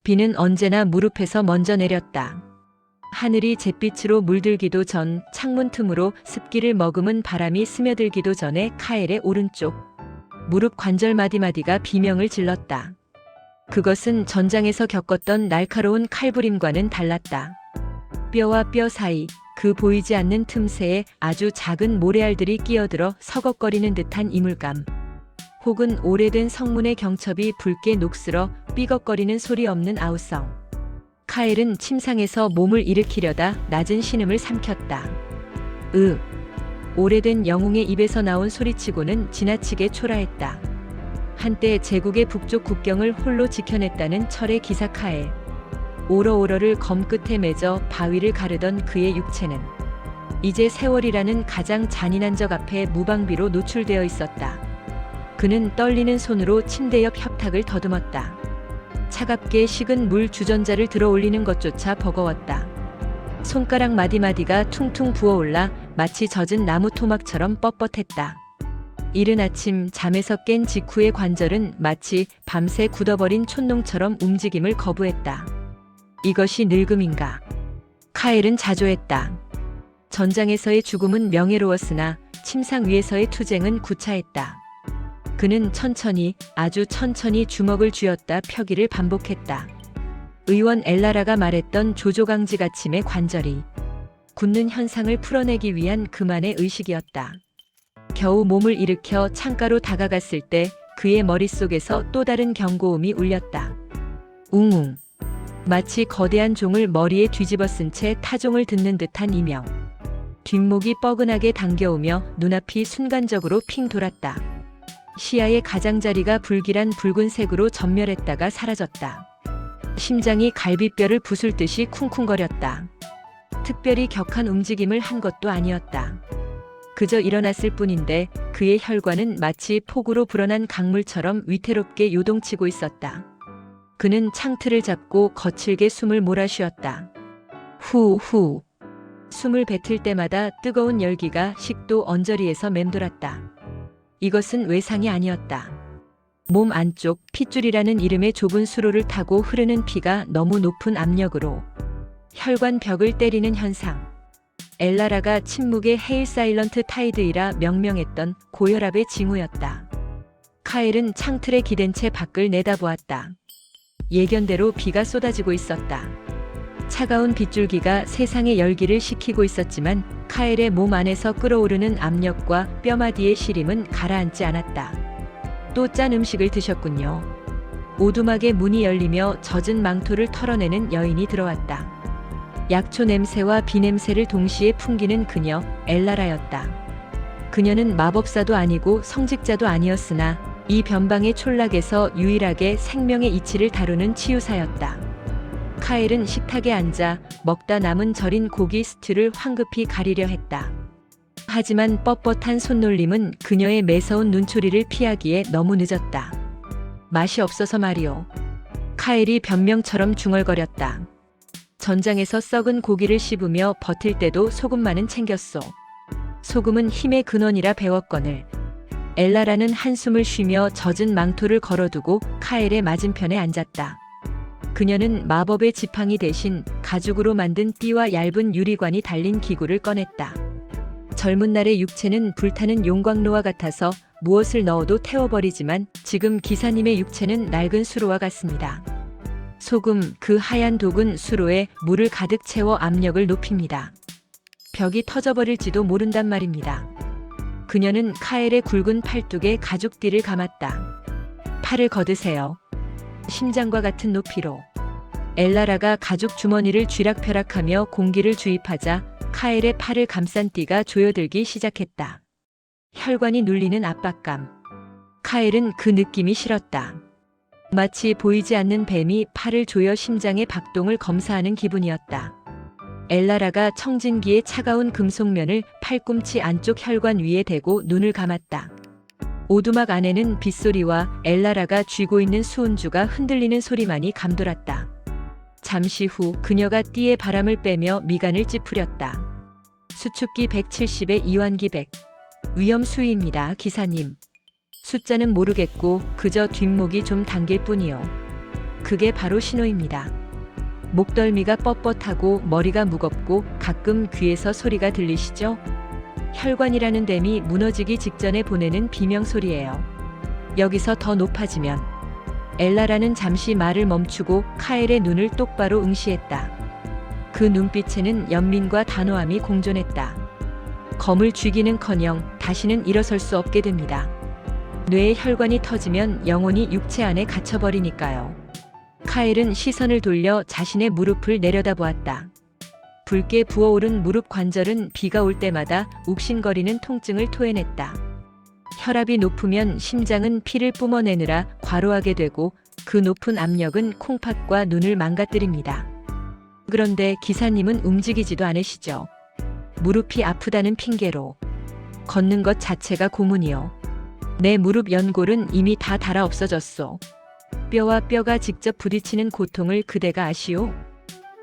비는 언제나 무릎에서 먼저 내렸다. 하늘이 잿빛으로 물들기도 전 창문 틈으로 습기를 머금은 바람이 스며들기도 전에 카엘의 오른쪽 무릎 관절 마디마디가 비명을 질렀다. 그것은 전장에서 겪었던 날카로운 칼부림과는 달랐다. 뼈와 뼈 사이 그 보이지 않는 틈새에 아주 작은 모래알들이 끼어들어 서걱거리는 듯한 이물감. 혹은 오래된 성문의 경첩이 붉게 녹슬어 삐걱거리는 소리 없는 아우성. 카엘은 침상에서 몸을 일으키려다 낮은 신음을 삼켰다. 오래된 영웅의 입에서 나온 소리치고는 지나치게 초라했다. 한때 제국의 북쪽 국경을 홀로 지켜냈다는 철의 기사 카엘. 오러오러를 검끝에 맺어 바위를 가르던 그의 육체는 이제 세월이라는 가장 잔인한 적 앞에 무방비로 노출되어 있었다. 그는 떨리는 손으로 침대 옆 협탁을 더듬었다. 차갑게 식은 물 주전자를 들어 올리는 것조차 버거웠다. 손가락 마디마디가 퉁퉁 부어올라 마치 젖은 나무 토막처럼 뻣뻣했다. 이른 아침 잠에서 깬 직후의 관절은 마치 밤새 굳어버린 촛농처럼 움직임을 거부했다. 이것이 늙음인가? 카엘은 자조했다. 전장에서의 죽음은 명예로웠으나 침상 위에서의 투쟁은 구차했다. 그는 천천히, 아주 천천히 주먹을 쥐었다 펴기를 반복했다. 의원 엘라라가 말했던 조조강지 갇힘의 관절이 굳는 현상을 풀어내기 위한 그만의 의식이었다. 겨우 몸을 일으켜 창가로 다가갔을 때 그의 머릿속에서 또 다른 경고음이 울렸다. 웅웅. 마치 거대한 종을 머리에 뒤집어 쓴 채 타종을 듣는 듯한 이명. 뒷목이 뻐근하게 당겨오며 눈앞이 순간적으로 핑 돌았다. 시야의 가장자리가 불길한 붉은색으로 전멸했다가 사라졌다. 심장이 갈비뼈를 부술 듯이 쿵쿵거렸다. 특별히 격한 움직임을 한 것도 아니었다. 그저 일어났을 뿐인데 그의 혈관은 마치 폭우로 불어난 강물처럼 위태롭게 요동치고 있었다. 그는 창틀을 잡고 거칠게 숨을 몰아쉬었다. 후후. 숨을 뱉을 때마다 뜨거운 열기가 식도 언저리에서 맴돌았다. 이것은 외상이 아니었다. 몸 안쪽 핏줄이라는 이름의 좁은 수로를 타고 흐르는 피가 너무 높은 압력으로 혈관 벽을 때리는 현상. 엘라라가 침묵의 헤일 사일런트 타이드이라 명명했던 고혈압의 징후였다. 카엘은 창틀에 기댄 채 밖을 내다보았다. 예견대로 비가 쏟아지고 있었다. 차가운 빗줄기가 세상의 열기를 식히고 있었지만 카엘의 몸 안에서 끓어오르는 압력과 뼈마디의 시림은 가라앉지 않았다. 또 짠 음식을 드셨군요. 오두막의 문이 열리며 젖은 망토를 털어내는 여인이 들어왔다. 약초 냄새와 비 냄새를 동시에 풍기는 그녀, 엘라라였다. 그녀는 마법사도 아니고 성직자도 아니었으나 이 변방의 촌락에서 유일하게 생명의 이치를 다루는 치유사였다. 카엘은 식탁에 앉아 먹다 남은 절인 고기 스튜를 황급히 가리려 했다. 하지만 뻣뻣한 손놀림은 그녀의 매서운 눈초리를 피하기에 너무 늦었다. 맛이 없어서 말이오. 카엘이 변명처럼 중얼거렸다. 전장에서 썩은 고기를 씹으며 버틸 때도 소금만은 챙겼소. 소금은 힘의 근원이라 배웠거늘. 엘라라는 한숨을 쉬며 젖은 망토를 걸어두고 카엘의 맞은편에 앉았다. 그녀는 마법의 지팡이 대신 가죽으로 만든 띠와 얇은 유리관이 달린 기구를 꺼냈다. 젊은 날의 육체는 불타는 용광로와 같아서 무엇을 넣어도 태워버리지만 지금 기사님의 육체는 낡은 수로와 같습니다. 소금, 그 하얀 독은 수로에 물을 가득 채워 압력을 높입니다. 벽이 터져버릴지도 모른단 말입니다. 그녀는 카엘의 굵은 팔뚝에 가죽띠를 감았다. 팔을 걷으세요. 심장과 같은 높이로. 엘라라가 가죽 주머니를 쥐락펴락하며 공기를 주입하자 카엘의 팔을 감싼 띠가 조여들기 시작했다. 혈관이 눌리는 압박감. 카엘은 그 느낌이 싫었다. 마치 보이지 않는 뱀이 팔을 조여 심장의 박동을 검사하는 기분이었다. 엘라라가 청진기의 차가운 금속면을 팔꿈치 안쪽 혈관 위에 대고 눈을 감았다. 오두막 안에는 빗소리와 엘라라가 쥐고 있는 수은주가 흔들리는 소리만이 감돌았다. 잠시 후 그녀가 띠에 바람을 빼며 미간을 찌푸렸다. 수축기 170에 이완기 100. 위험 수위입니다, 기사님. 숫자는 모르겠고 그저 뒷목이 좀 당길 뿐이요. 그게 바로 신호입니다. 목덜미가 뻣뻣하고 머리가 무겁고 가끔 귀에서 소리가 들리시죠? 혈관이라는 댐이 무너지기 직전에 보내는 비명소리예요. 여기서 더 높아지면 엘라라는 잠시 말을 멈추고 카엘의 눈을 똑바로 응시했다. 그 눈빛에는 연민과 단호함이 공존했다. 검을 쥐기는커녕 다시는 일어설 수 없게 됩니다. 뇌의 혈관이 터지면 영혼이 육체 안에 갇혀버리니까요. 카엘은 시선을 돌려 자신의 무릎을 내려다보았다. 붉게 부어오른 무릎 관절은 비가 올 때마다 욱신거리는 통증을 토해냈다. 혈압이 높으면 심장은 피를 뿜어내느라 과로하게 되고 그 높은 압력은 콩팥과 눈을 망가뜨립니다. 그런데 기사님은 움직이지도 않으시죠. 무릎이 아프다는 핑계로. 걷는 것 자체가 고문이요. 내 무릎 연골은 이미 다 닳아 없어졌소. 뼈와 뼈가 직접 부딪히는 고통을 그대가 아시오?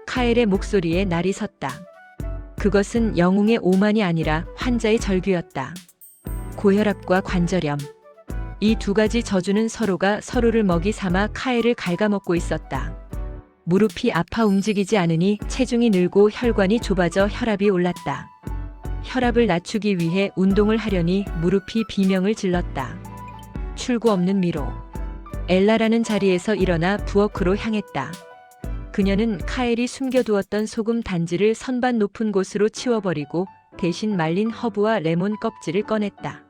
카엘의 목소리에 날이 섰다. 그것은 영웅의 오만이 아니라 환자의 절규였다. 고혈압과 관절염. 이 두 가지 저주는 서로가 서로를 먹이 삼아 카엘을 갉아먹고 있었다. 무릎이 아파 움직이지 않으니 체중이 늘고 혈관이 좁아져 혈압이 올랐다. 혈압을 낮추기 위해 운동을 하려니 무릎이 비명을 질렀다. 출구 없는 미로. 엘라라는 자리에서 일어나 부엌으로 향했다. 그녀는 카엘이 숨겨두었던 소금 단지를 선반 높은 곳으로 치워버리고 대신 말린 허브와 레몬 껍질을 꺼냈다.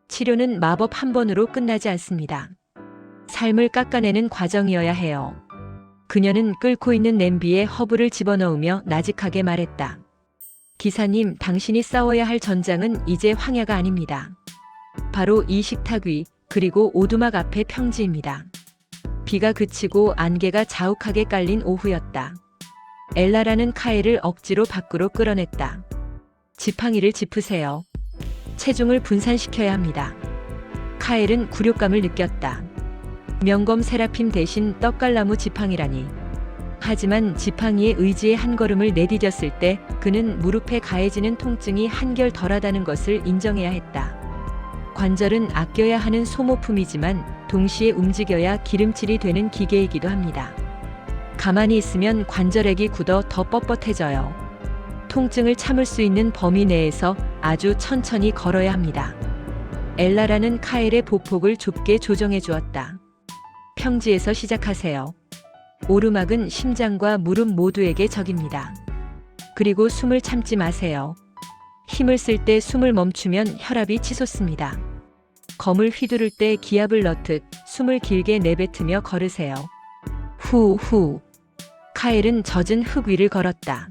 치료는 마법 한 번으로 끝나지 않습니다. 삶을 깎아내는 과정이어야 해요. 그녀는 끓고 있는 냄비에 허브를 집어넣으며 나직하게 말했다. 기사님, 당신이 싸워야 할 전장은 이제 황야가 아닙니다. 바로 이 식탁 위, 그리고 오두막 앞의 평지입니다. 비가 그치고 안개가 자욱하게 깔린 오후였다. 엘라라는 카엘을 억지로 밖으로 끌어냈다. 지팡이를 짚으세요. 체중을 분산시켜야 합니다. 카엘은 굴욕감을 느꼈다. 명검 세라핌 대신 떡갈나무 지팡이라니. 하지만 지팡이의 의지의 한 걸음을 내디뎠을 때 그는 무릎에 가해지는 통증이 한결 덜하다는 것을 인정해야 했다. 관절은 아껴야 하는 소모품이지만 동시에 움직여야 기름칠이 되는 기계이기도 합니다. 가만히 있으면 관절액이 굳어 더 뻣뻣해져요. 통증을 참을 수 있는 범위 내에서 아주 천천히 걸어야 합니다. 엘라라는 카엘의 보폭을 좁게 조정해 주었다. 평지에서 시작하세요. 오르막은 심장과 무릎 모두에게 적입니다. 그리고 숨을 참지 마세요. 힘을 쓸 때 숨을 멈추면 혈압이 치솟습니다. 검을 휘두를 때 기압을 넣듯 숨을 길게 내뱉으며 걸으세요. 후. 카엘은 젖은 흙 위를 걸었다.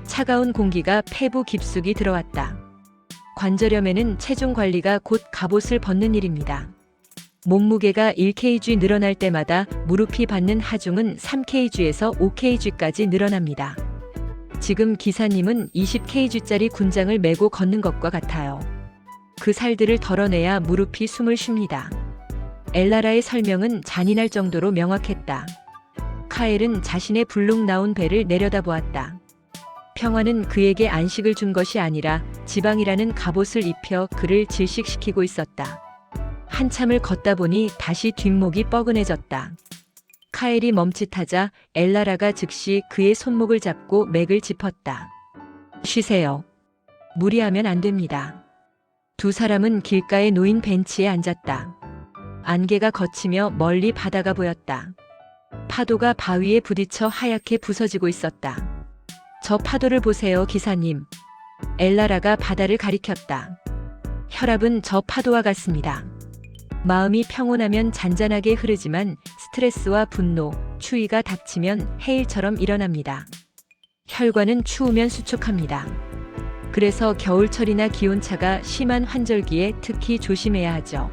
차가운 공기가 폐부 깊숙이 들어왔다. 관절염에는 체중 관리가 곧 갑옷을 벗는 일입니다. 몸무게가 1kg 늘어날 때마다 무릎이 받는 하중은 3kg에서 5kg까지 늘어납니다. 지금 기사님은 20kg짜리 군장을 메고 걷는 것과 같아요. 그 살들을 덜어내야 무릎이 숨을 쉽니다. 엘라라의 설명은 잔인할 정도로 명확했다. 카엘은 자신의 불룩 나온 배를 내려다보았다. 평화는 그에게 안식을 준 것이 아니라 지방이라는 갑옷을 입혀 그를 질식시키고 있었다. 한참을 걷다 보니 다시 뒷목이 뻐근해졌다. 카엘이 멈칫하자 엘라라가 즉시 그의 손목을 잡고 맥을 짚었다. 쉬세요. 무리하면 안 됩니다. 두 사람은 길가에 놓인 벤치에 앉았다. 안개가 걷히며 멀리 바다가 보였다. 파도가 바위에 부딪혀 하얗게 부서지고 있었다. 저 파도를 보세요, 기사님. 엘라라가 바다를 가리켰다. 혈압은 저 파도와 같습니다. 마음이 평온하면 잔잔하게 흐르지만 스트레스와 분노, 추위가 닥치면 해일처럼 일어납니다. 혈관은 추우면 수축합니다. 그래서 겨울철이나 기온차가 심한 환절기에 특히 조심해야 하죠.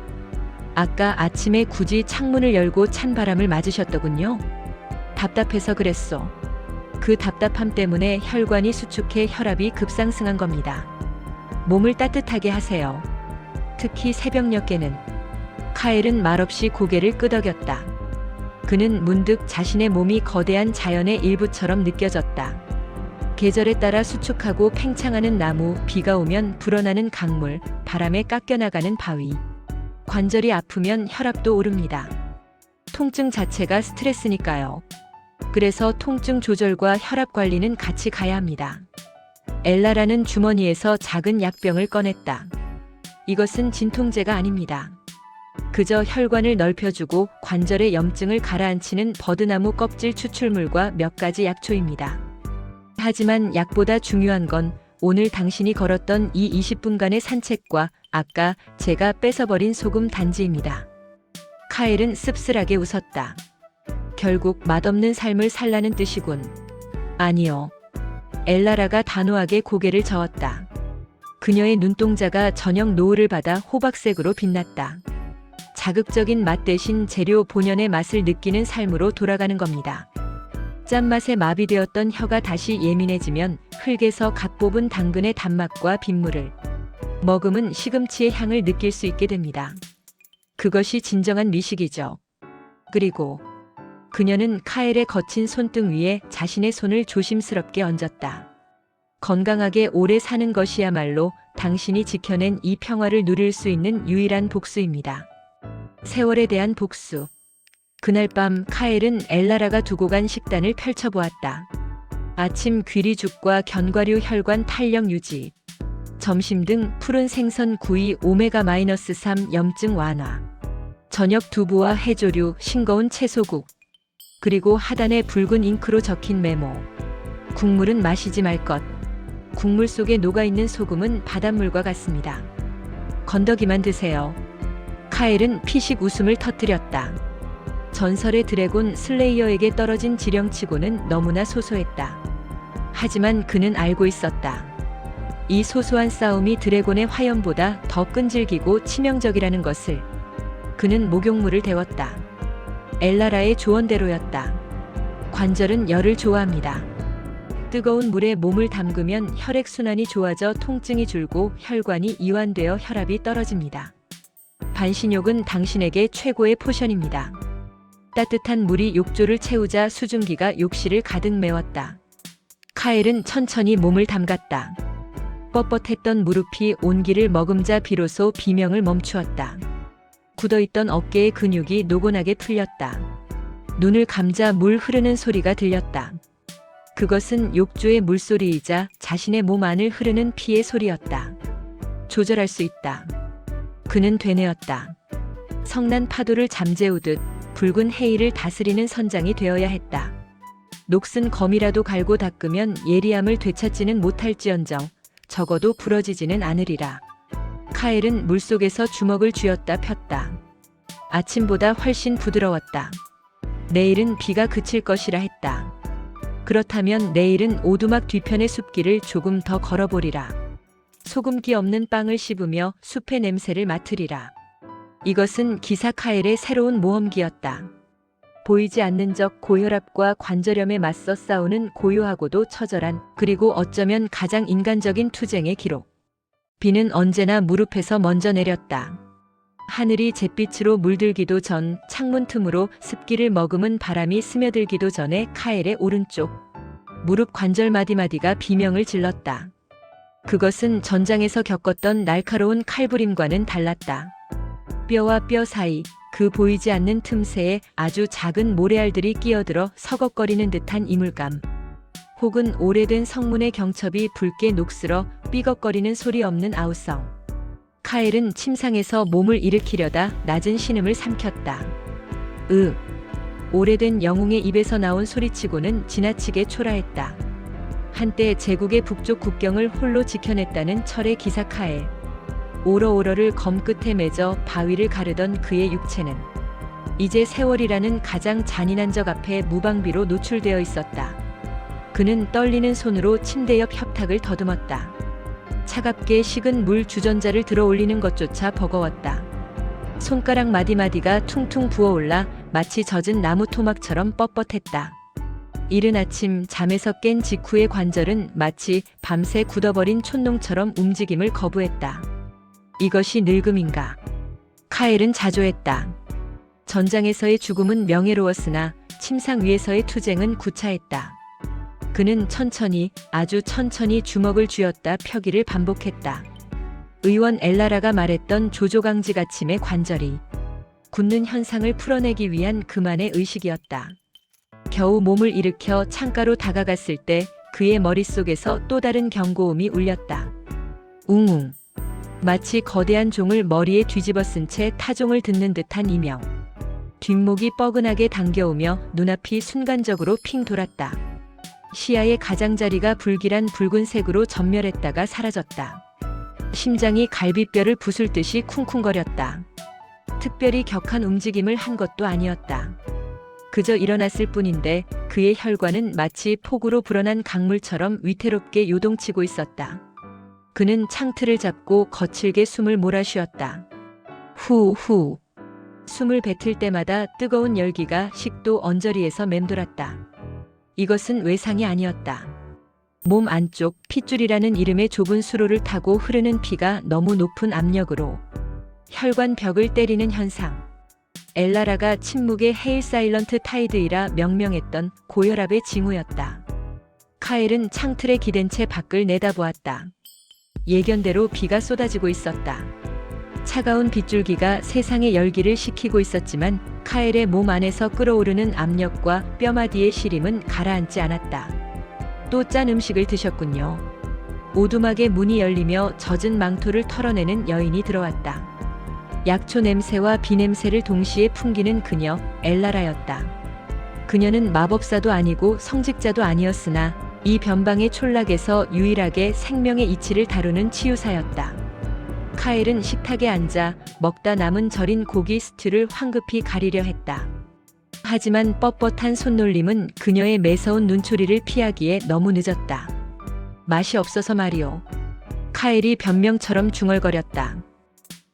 아까 아침에 굳이 창문을 열고 찬 바람을 맞으셨더군요. 답답해서 그랬소. 그 답답함 때문에 혈관이 수축해 혈압이 급상승한 겁니다. 몸을 따뜻하게 하세요. 특히 새벽녘에는. 카엘은 말없이 고개를 끄덕였다. 그는 문득 자신의 몸이 거대한 자연의 일부처럼 느껴졌다. 계절에 따라 수축하고 팽창하는 나무, 비가 오면 불어나는 강물, 바람에 깎여나가는 바위. 관절이 아프면 혈압도 오릅니다. 통증 자체가 스트레스니까요. 그래서 통증 조절과 혈압 관리는 같이 가야 합니다. 엘라라는 주머니에서 작은 약병을 꺼냈다. 이것은 진통제가 아닙니다. 그저 혈관을 넓혀주고 관절의 염증을 가라앉히는 버드나무 껍질 추출물과 몇 가지 약초입니다. 하지만 약보다 중요한 건 오늘 당신이 걸었던 이 20분간의 산책과 아까 제가 뺏어버린 소금 단지입니다. 카일은 씁쓸하게 웃었다. 결국 맛없는 삶을 살라는 뜻이군. 아니요. 엘라라가 단호하게 고개를 저었다. 그녀의 눈동자가 저녁 노을을 받아 호박색으로 빛났다. 자극적인 맛 대신 재료 본연의 맛을 느끼는 삶으로 돌아가는 겁니다. 짠맛에 마비되었던 혀가 다시 예민해지면 흙에서 갓 뽑은 당근의 단맛과 빗물을 머금은 시금치의 향을 느낄 수 있게 됩니다. 그것이 진정한 미식이죠. 그리고 그녀는 카엘의 거친 손등 위에 자신의 손을 조심스럽게 얹었다. 건강하게 오래 사는 것이야말로 당신이 지켜낸 이 평화를 누릴 수 있는 유일한 복수입니다. 세월에 대한 복수. 그날 밤 카엘은 엘라라가 두고 간 식단을 펼쳐보았다. 아침 귀리죽과 견과류 혈관 탄력 유지. 점심 등 푸른 생선 구이 오메가-3 염증 완화. 저녁 두부와 해조류, 싱거운 채소국. 그리고 하단에 붉은 잉크로 적힌 메모. 국물은 마시지 말 것. 국물 속에 녹아있는 소금은 바닷물과 같습니다. 건더기만 드세요. 카엘은 피식 웃음을 터뜨렸다. 전설의 드래곤 슬레이어에게 떨어진 지령치고는 너무나 소소했다. 하지만 그는 알고 있었다. 이 소소한 싸움이 드래곤의 화염보다 더 끈질기고 치명적이라는 것을. 그는 목욕물을 데웠다. 엘라라의 조언대로였다. 관절은 열을 좋아합니다. 뜨거운 물에 몸을 담그면 혈액순환이 좋아져 통증이 줄고 혈관이 이완되어 혈압이 떨어집니다. 반신욕은 당신에게 최고의 포션입니다. 따뜻한 물이 욕조를 채우자 수증기가 욕실을 가득 메웠다. 카엘은 천천히 몸을 담갔다. 뻣뻣했던 무릎이 온기를 머금자 비로소 비명을 멈추었다. 굳어있던 어깨의 근육이 노곤하게 풀렸다. 눈을 감자 물 흐르는 소리가 들렸다. 그것은 욕조의 물소리이자 자신의 몸 안을 흐르는 피의 소리였다. 조절할 수 있다. 그는 되뇌었다. 성난 파도를 잠재우듯 붉은 해일을 다스리는 선장이 되어야 했다. 녹슨 검이라도 갈고 닦으면 예리함을 되찾지는 못할지언정 적어도 부러지지는 않으리라. 카엘은 물속에서 주먹을 쥐었다 폈다. 아침보다 훨씬 부드러웠다. 내일은 비가 그칠 것이라 했다. 그렇다면 내일은 오두막 뒤편의 숲길을 조금 더 걸어보리라. 소금기 없는 빵을 씹으며 숲의 냄새를 맡으리라. 이것은 기사 카엘의 새로운 모험기였다. 보이지 않는 적 고혈압과 관절염에 맞서 싸우는 고요하고도 처절한 그리고 어쩌면 가장 인간적인 투쟁의 기록. 비는 언제나 무릎에서 먼저 내렸다. 하늘이 잿빛으로 물들기도 전 창문 틈으로 습기를 머금은 바람이 스며들기도 전에 카엘의 오른쪽 무릎 관절 마디마디가 비명을 질렀다. 그것은 전장에서 겪었던 날카로운 칼부림과는 달랐다. 뼈와 뼈 사이 그 보이지 않는 틈새에 아주 작은 모래알들이 끼어들어 서걱거리는 듯한 이물감. 혹은 오래된 성문의 경첩이 붉게 녹슬어 삐걱거리는 소리 없는 아우성. 카엘은 침상에서 몸을 일으키려다 낮은 신음을 삼켰다. 오래된 영웅의 입에서 나온 소리치고는 지나치게 초라했다. 한때 제국의 북쪽 국경을 홀로 지켜냈다는 철의 기사 카엘. 오러오러를 검 끝에 맺어 바위를 가르던 그의 육체는 이제 세월이라는 가장 잔인한 적 앞에 무방비로 노출되어 있었다. 그는 떨리는 손으로 침대 옆 협탁을 더듬었다. 차갑게 식은 물 주전자를 들어 올리는 것조차 버거웠다. 손가락 마디마디가 퉁퉁 부어올라 마치 젖은 나무 토막처럼 뻣뻣했다. 이른 아침 잠에서 깬 직후의 관절은 마치 밤새 굳어버린 촛농처럼 움직임을 거부했다. 이것이 늙음인가? 카엘은 자조했다. 전장에서의 죽음은 명예로웠으나 침상 위에서의 투쟁은 구차했다. 그는 천천히, 아주 천천히 주먹을 쥐었다 펴기를 반복했다. 의원 엘라라가 말했던 조조강지 갇힘의 관절이 굳는 현상을 풀어내기 위한 그만의 의식이었다. 겨우 몸을 일으켜 창가로 다가갔을 때 그의 머릿속에서 또 다른 경고음이 울렸다. 웅웅. 마치 거대한 종을 머리에 뒤집어 쓴 채 타종을 듣는 듯한 이명. 뒷목이 뻐근하게 당겨오며 눈앞이 순간적으로 핑 돌았다. 시야의 가장자리가 불길한 붉은색으로 전멸했다가 사라졌다. 심장이 갈비뼈를 부술 듯이 쿵쿵거렸다. 특별히 격한 움직임을 한 것도 아니었다. 그저 일어났을 뿐인데 그의 혈관은 마치 폭우로 불어난 강물처럼 위태롭게 요동치고 있었다. 그는 창틀을 잡고 거칠게 숨을 몰아쉬었다. 후후. 숨을 뱉을 때마다 뜨거운 열기가 식도 언저리에서 맴돌았다. 이것은 외상이 아니었다. 몸 안쪽 핏줄이라는 이름의 좁은 수로를 타고 흐르는 피가 너무 높은 압력으로 혈관 벽을 때리는 현상. 엘라라가 침묵의 헤일 사일런트 타이드이라 명명했던 고혈압의 징후였다. 카엘은 창틀에 기댄 채 밖을 내다보았다. 예견대로 비가 쏟아지고 있었다. 차가운 빗줄기가 세상의 열기를 식히고 있었지만 카엘의 몸 안에서 끓어오르는 압력과 뼈마디의 시림은 가라앉지 않았다. 또 짠 음식을 드셨군요. 오두막의 문이 열리며 젖은 망토를 털어내는 여인이 들어왔다. 약초 냄새와 비 냄새를 동시에 풍기는 그녀, 엘라라였다. 그녀는 마법사도 아니고 성직자도 아니었으나 이 변방의 촌락에서 유일하게 생명의 이치를 다루는 치유사였다. 카엘은 식탁에 앉아 먹다 남은 절인 고기 스튜를 황급히 가리려 했다. 하지만 뻣뻣한 손놀림은 그녀의 매서운 눈초리를 피하기에 너무 늦었다. 맛이 없어서 말이오. 카엘이 변명처럼 중얼거렸다.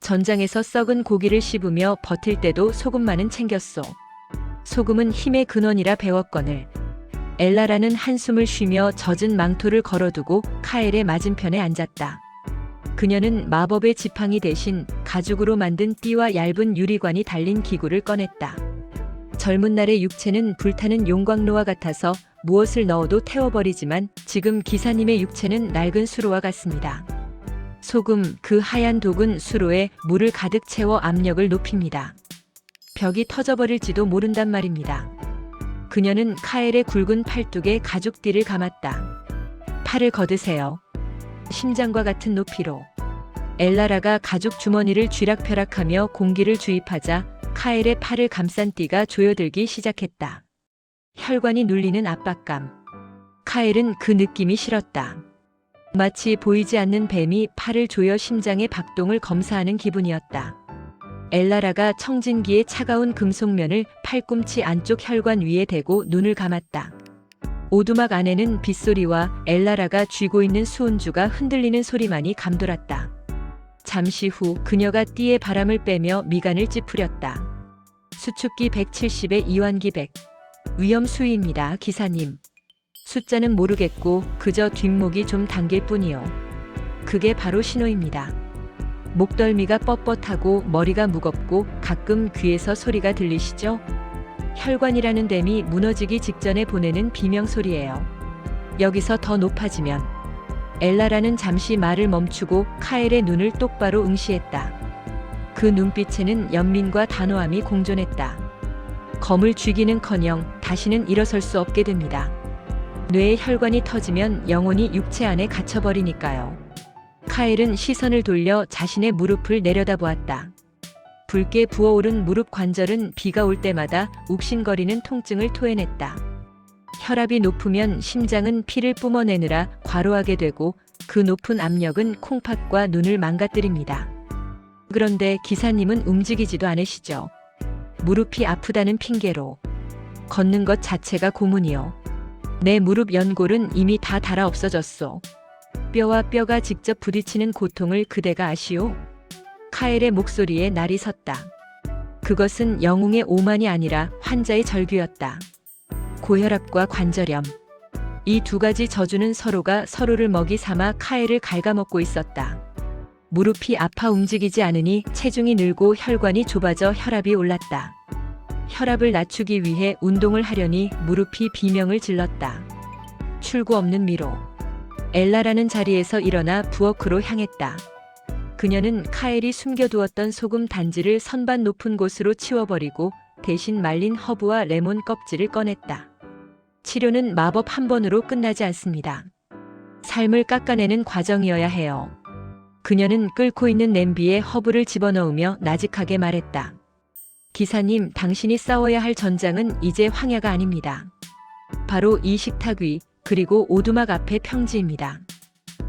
전장에서 썩은 고기를 씹으며 버틸 때도 소금만은 챙겼소. 소금은 힘의 근원이라 배웠거늘. 엘라라는 한숨을 쉬며 젖은 망토를 걸어두고 카엘의 맞은편에 앉았다. 그녀는 마법의 지팡이 대신 가죽으로 만든 띠와 얇은 유리관이 달린 기구를 꺼냈다. 젊은 날의 육체는 불타는 용광로와 같아서 무엇을 넣어도 태워버리지만 지금 기사님의 육체는 낡은 수로와 같습니다. 소금, 그 하얀 독은 수로에 물을 가득 채워 압력을 높입니다. 벽이 터져버릴지도 모른단 말입니다. 그녀는 카엘의 굵은 팔뚝에 가죽띠를 감았다. 팔을 걷으세요. 심장과 같은 높이로. 엘라라가 가죽 주머니를 쥐락펴락하며 공기를 주입하자 카엘의 팔을 감싼 띠가 조여들기 시작했다. 혈관이 눌리는 압박감. 카엘은 그 느낌이 싫었다. 마치 보이지 않는 뱀이 팔을 조여 심장의 박동을 검사하는 기분이었다. 엘라라가 청진기의 차가운 금속면을 팔꿈치 안쪽 혈관 위에 대고 눈을 감았다. 오두막 안에는 빗소리와 엘라라가 쥐고 있는 수은주가 흔들리는 소리만이 감돌았다. 잠시 후 그녀가 띠에 바람을 빼며 미간을 찌푸렸다. 수축기 170에 이완기 100. 위험 수위입니다, 기사님. 숫자는 모르겠고 그저 뒷목이 좀 당길 뿐이요. 그게 바로 신호입니다. 목덜미가 뻣뻣하고 머리가 무겁고 가끔 귀에서 소리가 들리시죠? 혈관이라는 댐이 무너지기 직전에 보내는 비명소리예요. 여기서 더 높아지면. 엘라라는 잠시 말을 멈추고 카엘의 눈을 똑바로 응시했다. 그 눈빛에는 연민과 단호함이 공존했다. 검을 쥐기는커녕 다시는 일어설 수 없게 됩니다. 뇌의 혈관이 터지면 영혼이 육체 안에 갇혀버리니까요. 카엘은 시선을 돌려 자신의 무릎을 내려다보았다. 붉게 부어오른 무릎 관절은 비가 올 때마다 욱신거리는 통증을 토해냈다. 혈압이 높으면 심장은 피를 뿜어내느라 과로하게 되고 그 높은 압력은 콩팥과 눈을 망가뜨립니다. 그런데 기사님은 움직이지도 않으시죠. 무릎이 아프다는 핑계로. 걷는 것 자체가 고문이요. 내 무릎 연골은 이미 다 닳아 없어졌소. 뼈와 뼈가 직접 부딪히는 고통을 그대가 아시오? 카엘의 목소리에 날이 섰다. 그것은 영웅의 오만이 아니라 환자의 절규였다. 고혈압과 관절염. 이 두 가지 저주는 서로가 서로를 먹이 삼아 카엘을 갉아먹고 있었다. 무릎이 아파 움직이지 않으니 체중이 늘고 혈관이 좁아져 혈압이 올랐다. 혈압을 낮추기 위해 운동을 하려니 무릎이 비명을 질렀다. 출구 없는 미로. 엘라라는 자리에서 일어나 부엌으로 향했다. 그녀는 카엘이 숨겨두었던 소금 단지를 선반 높은 곳으로 치워버리고 대신 말린 허브와 레몬 껍질을 꺼냈다. 치료는 마법 한 번으로 끝나지 않습니다. 삶을 깎아내는 과정이어야 해요. 그녀는 끓고 있는 냄비에 허브를 집어넣으며 나직하게 말했다. 기사님, 당신이 싸워야 할 전장은 이제 황야가 아닙니다. 바로 이 식탁 위, 그리고 오두막 앞의 평지입니다.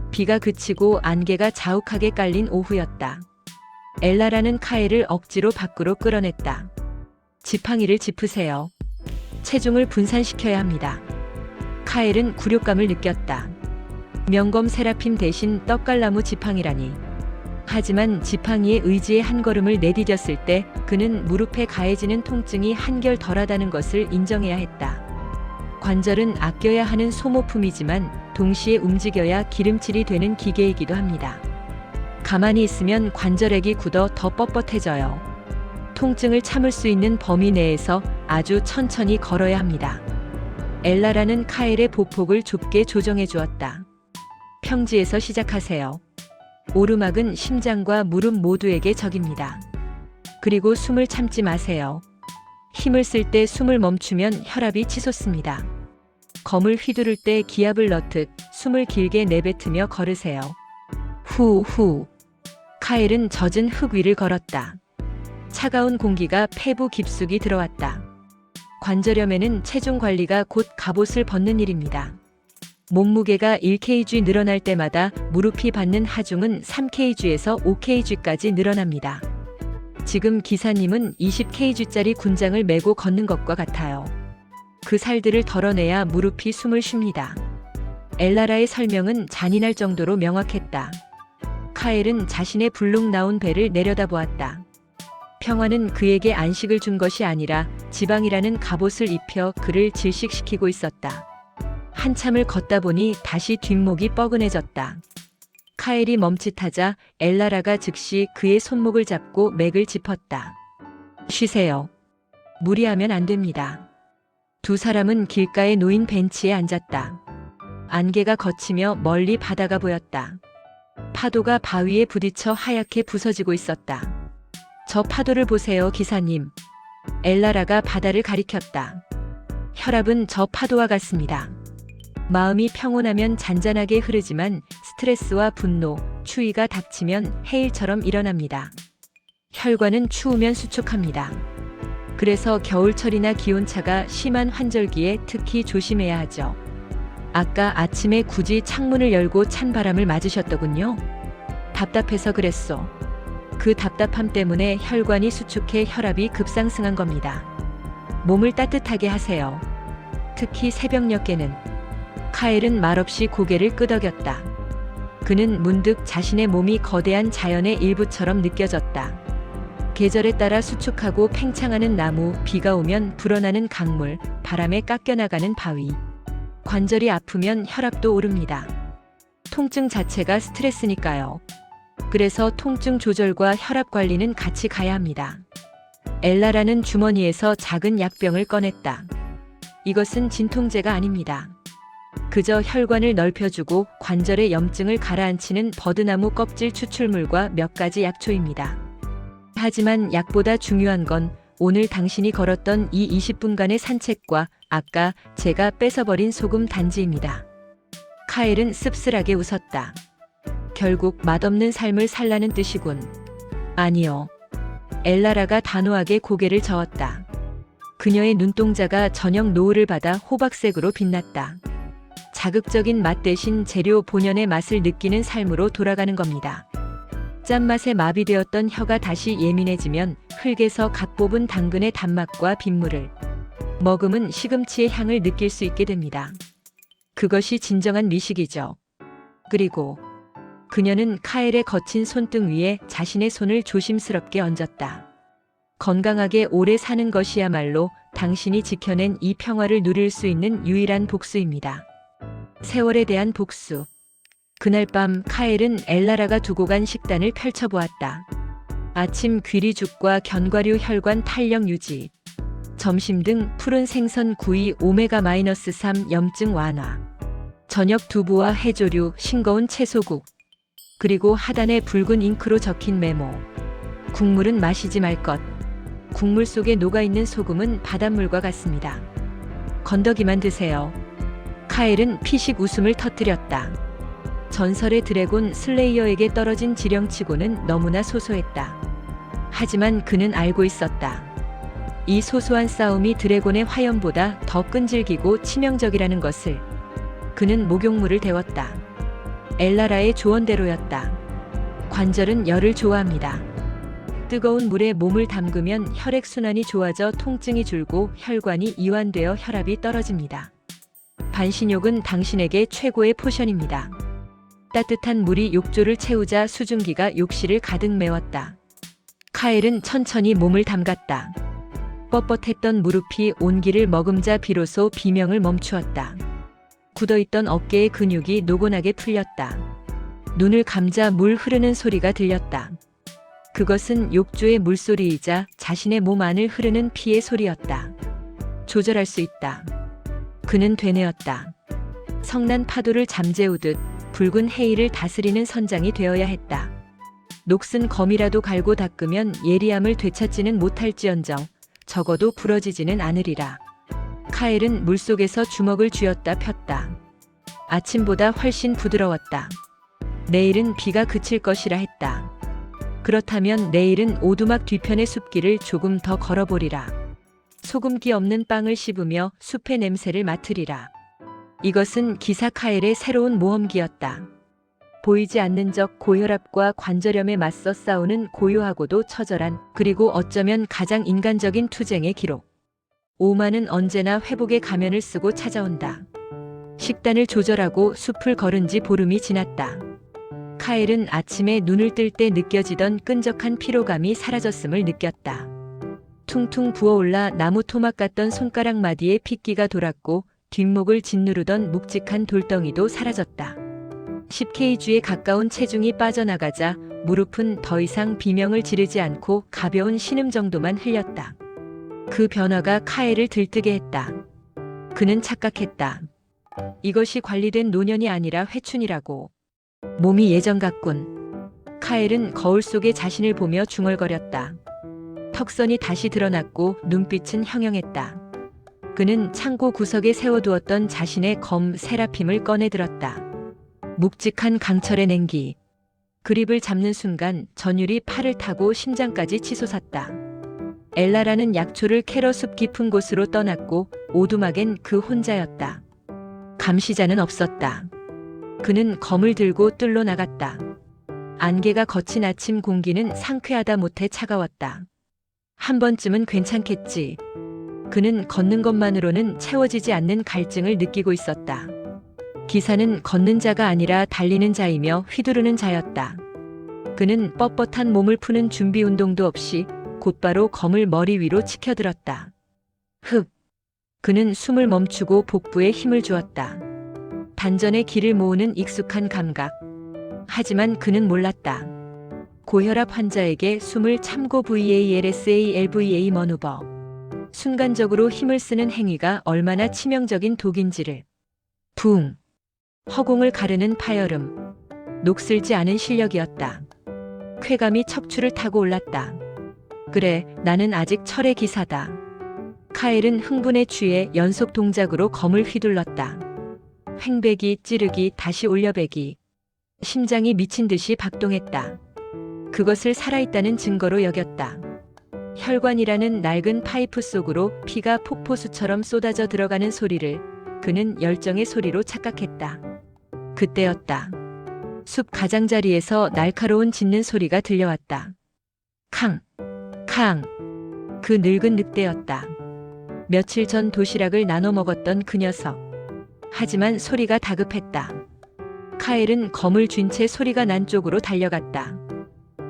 비가 그치고 안개가 자욱하게 깔린 오후였다. 엘라라는 카엘을 억지로 밖으로 끌어냈다. 지팡이를 짚으세요. 체중을 분산시켜야 합니다. 카엘은 굴욕감을 느꼈다. 명검 세라핌 대신 떡갈나무 지팡이라니. 하지만 지팡이의 의지의 한 걸음을 내디뎠을 때 그는 무릎에 가해지는 통증이 한결 덜하다는 것을 인정해야 했다. 관절은 아껴야 하는 소모품이지만 동시에 움직여야 기름칠이 되는 기계이기도 합니다. 가만히 있으면 관절액이 굳어 더 뻣뻣해져요. 통증을 참을 수 있는 범위 내에서 아주 천천히 걸어야 합니다. 엘라라는 카엘의 보폭을 좁게 조정해 주었다. 평지에서 시작하세요. 오르막은 심장과 무릎 모두에게 적입니다. 그리고 숨을 참지 마세요. 힘을 쓸 때 숨을 멈추면 혈압이 치솟습니다. 검을 휘두를 때 기압을 넣듯 숨을 길게 내뱉으며 걸으세요. 후. 카엘은 젖은 흙 위를 걸었다. 차가운 공기가 폐부 깊숙이 들어왔다. 관절염에는 체중 관리가 곧 갑옷을 벗는 일입니다. 몸무게가 1kg 늘어날 때마다 무릎이 받는 하중은 3kg에서 5kg까지 늘어납니다. 지금 기사님은 20kg짜리 군장을 메고 걷는 것과 같아요. 그 살들을 덜어내야 무릎이 숨을 쉽니다. 엘라라의 설명은 잔인할 정도로 명확했다. 카엘은 자신의 불룩 나온 배를 내려다보았다. 평화는 그에게 안식을 준 것이 아니라 지방이라는 갑옷을 입혀 그를 질식시키고 있었다. 한참을 걷다 보니 다시 뒷목이 뻐근해졌다. 카엘이 멈칫하자 엘라라가 즉시 그의 손목을 잡고 맥을 짚었다. 쉬세요. 무리하면 안 됩니다. 두 사람은 길가에 놓인 벤치에 앉았다. 안개가 걷히며 멀리 바다가 보였다. 파도가 바위에 부딪혀 하얗게 부서지고 있었다. 저 파도를 보세요, 기사님. 엘라라가 바다를 가리켰다. 혈압은 저 파도와 같습니다. 마음이 평온하면 잔잔하게 흐르지만 스트레스와 분노, 추위가 닥치면 해일처럼 일어납니다. 혈관은 추우면 수축합니다. 그래서 겨울철이나 기온차가 심한 환절기에 특히 조심해야 하죠. 아까 아침에 굳이 창문을 열고 찬 바람을 맞으셨더군요. 답답해서 그랬소. 그 답답함 때문에 혈관이 수축해 혈압이 급상승한 겁니다. 몸을 따뜻하게 하세요. 특히 새벽녘에는. 카엘은 말없이 고개를 끄덕였다. 그는 문득 자신의 몸이 거대한 자연의 일부처럼 느껴졌다. 계절에 따라 수축하고 팽창하는 나무, 비가 오면 불어나는 강물, 바람에 깎여나가는 바위. 관절이 아프면 혈압도 오릅니다. 통증 자체가 스트레스니까요. 그래서 통증 조절과 혈압 관리는 같이 가야 합니다. 엘라라는 주머니에서 작은 약병을 꺼냈다. 이것은 진통제가 아닙니다. 그저 혈관을 넓혀주고 관절의 염증을 가라앉히는 버드나무 껍질 추출물과 몇 가지 약초입니다. 하지만 약보다 중요한 건 오늘 당신이 걸었던 이 20분간의 산책과 아까 제가 뺏어버린 소금 단지입니다. 카엘은 씁쓸하게 웃었다. 결국 맛없는 삶을 살라는 뜻이군. 아니요. 엘라라가 단호하게 고개를 저었다. 그녀의 눈동자가 저녁 노을을 받아 호박색으로 빛났다. 자극적인 맛 대신 재료 본연의 맛을 느끼는 삶으로 돌아가는 겁니다. 짠맛에 마비되었던 혀가 다시 예민해지면 흙에서 갓 뽑은 당근의 단맛과 빗물을 머금은 시금치의 향을 느낄 수 있게 됩니다. 그것이 진정한 미식이죠. 그리고 그녀는 카엘의 거친 손등 위에 자신의 손을 조심스럽게 얹었다. 건강하게 오래 사는 것이야말로 당신이 지켜낸 이 평화를 누릴 수 있는 유일한 복수입니다. 세월에 대한 복수. 그날 밤 카엘은 엘라라가 두고 간 식단을 펼쳐보았다. 아침 귀리죽과 견과류 혈관 탄력 유지. 점심 등 푸른 생선 구이 오메가-3 염증 완화. 저녁 두부와 해조류, 싱거운 채소국. 그리고 하단에 붉은 잉크로 적힌 메모. 국물은 마시지 말 것. 국물 속에 녹아있는 소금은 바닷물과 같습니다. 건더기만 드세요. 카엘은 피식 웃음을 터뜨렸다. 전설의 드래곤 슬레이어에게 떨어진 지령치고는 너무나 소소했다. 하지만 그는 알고 있었다. 이 소소한 싸움이 드래곤의 화염보다 더 끈질기고 치명적이라는 것을. 그는 목욕물을 데웠다. 엘라라의 조언대로였다. 관절은 열을 좋아합니다. 뜨거운 물에 몸을 담그면 혈액순환이 좋아져 통증이 줄고 혈관이 이완되어 혈압이 떨어집니다. 반신욕은 당신에게 최고의 포션입니다. 따뜻한 물이 욕조를 채우자 수증기가 욕실을 가득 메웠다. 카엘은 천천히 몸을 담갔다. 뻣뻣했던 무릎이 온기를 머금자 비로소 비명을 멈추었다. 굳어있던 어깨의 근육이 노곤하게 풀렸다. 눈을 감자 물 흐르는 소리가 들렸다. 그것은 욕조의 물소리이자 자신의 몸 안을 흐르는 피의 소리였다. 조절할 수 있다. 그는 되뇌었다. 성난 파도를 잠재우듯 붉은 해일을 다스리는 선장이 되어야 했다. 녹슨 검이라도 갈고 닦으면 예리함을 되찾지는 못할지언정 적어도 부러지지는 않으리라. 카엘은 물속에서 주먹을 쥐었다 폈다. 아침보다 훨씬 부드러웠다. 내일은 비가 그칠 것이라 했다. 그렇다면 내일은 오두막 뒤편의 숲길을 조금 더 걸어보리라. 소금기 없는 빵을 씹으며 숲의 냄새를 맡으리라. 이것은 기사 카엘의 새로운 모험기였다. 보이지 않는 적 고혈압과 관절염에 맞서 싸우는 고요하고도 처절한, 그리고 어쩌면 가장 인간적인 투쟁의 기록. 오마는 언제나 회복의 가면을 쓰고 찾아온다. 식단을 조절하고 숲을 걸은 지 보름이 지났다. 카엘은 아침에 눈을 뜰 때 느껴지던 끈적한 피로감이 사라졌음을 느꼈다. 퉁퉁 부어올라 나무 토막 같던 손가락 마디에 핏기가 돌았고 뒷목을 짓누르던 묵직한 돌덩이도 사라졌다. 10kg에 가까운 체중이 빠져나가자 무릎은 더 이상 비명을 지르지 않고 가벼운 신음 정도만 흘렸다. 그 변화가 카엘을 들뜨게 했다. 그는 착각했다. 이것이 관리된 노년이 아니라 회춘이라고. 몸이 예전 같군. 카엘은 거울 속에 자신을 보며 중얼거렸다. 턱선이 다시 드러났고 눈빛은 형형했다. 그는 창고 구석에 세워두었던 자신의 검 세라핌을 꺼내 들었다. 묵직한 강철의 냉기. 그립을 잡는 순간 전율이 팔을 타고 심장까지 치솟았다. 엘라라는 약초를 캐러 숲 깊은 곳으로 떠났고 오두막엔 그 혼자였다. 감시자는 없었다. 그는 검을 들고 뜰로 나갔다. 안개가 거친 아침 공기는 상쾌하다 못해 차가웠다. 한 번쯤은 괜찮겠지. 그는 걷는 것만으로는 채워지지 않는 갈증을 느끼고 있었다. 기사는 걷는 자가 아니라 달리는 자이며 휘두르는 자였다. 그는 뻣뻣한 몸을 푸는 준비 운동도 없이 곧바로 검을 머리 위로 치켜들었다. 흡! 그는 숨을 멈추고 복부에 힘을 주었다. 단전의 기를 모으는 익숙한 감각. 하지만 그는 몰랐다. 고혈압 환자에게 숨을 참고 VALSALVA 머누버. 순간적으로 힘을 쓰는 행위가 얼마나 치명적인 독인지를. 붕! 허공을 가르는 파열음. 녹슬지 않은 실력이었다. 쾌감이 척추를 타고 올랐다. 그래, 나는 아직 철의 기사다. 카엘은 흥분에 취해 연속 동작으로 검을 휘둘렀다. 횡배기, 찌르기, 다시 올려배기. 심장이 미친 듯이 박동했다. 그것을 살아있다는 증거로 여겼다. 혈관이라는 낡은 파이프 속으로 피가 폭포수처럼 쏟아져 들어가는 소리를 그는 열정의 소리로 착각했다. 그때였다. 숲 가장자리에서 날카로운 짖는 소리가 들려왔다. 캉! 캉! 그 늙은 늑대였다. 며칠 전 도시락을 나눠 먹었던 그 녀석. 하지만 소리가 다급했다. 카엘은 검을 쥔 채 소리가 난 쪽으로 달려갔다.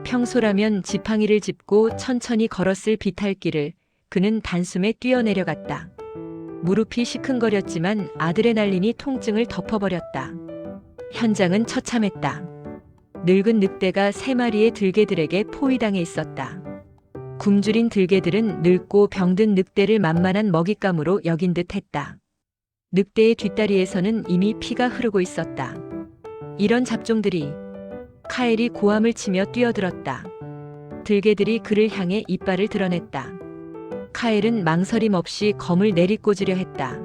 평소라면 지팡이를 짚고 천천히 걸었을 비탈길을 그는 단숨에 뛰어내려갔다. 무릎이 시큰거렸지만 아드레날린이 통증을 덮어버렸다. 현장은 처참했다. 늙은 늑대가 3마리의 들개들에게 포위당해 있었다. 굶주린 들개들은 늙고 병든 늑대를 만만한 먹잇감으로 여긴 듯 했다. 늑대의 뒷다리에서는 이미 피가 흐르고 있었다. 이런 잡종들이. 카엘이 고함을 치며 뛰어들었다. 들개들이 그를 향해 이빨을 드러냈다. 카엘은 망설임 없이 검을 내리꽂으려 했다.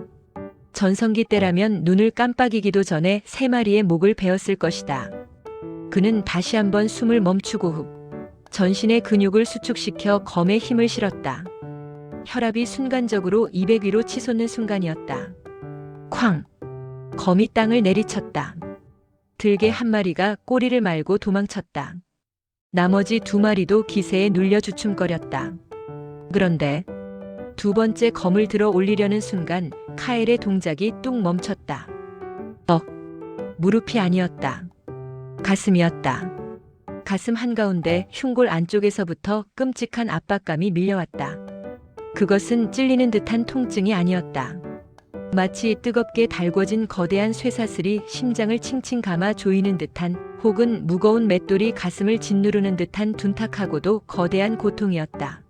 전성기 때라면 눈을 깜빡이기도 전에 3마리의 목을 베었을 것이다. 그는 다시 한번 숨을 멈추고 후 전신의 근육을 수축시켜 검에 힘을 실었다. 혈압이 순간적으로 200위로 치솟는 순간이었다. 쾅! 검이 땅을 내리쳤다. 들개 1마리가 꼬리를 말고 도망쳤다. 나머지 2마리도 기세에 눌려 주춤거렸다. 그런데 2번째 검을 들어 올리려는 순간 카엘의 동작이 뚝 멈췄다. 무릎이 아니었다. 가슴이었다. 가슴 한가운데 흉골 안쪽에서부터 끔찍한 압박감이 밀려왔다. 그것은 찔리는 듯한 통증이 아니었다. 마치 뜨겁게 달궈진 거대한 쇠사슬이 심장을 칭칭 감아 조이는 듯한, 혹은 무거운 맷돌이 가슴을 짓누르는 듯한 둔탁하고도 거대한 고통이었다.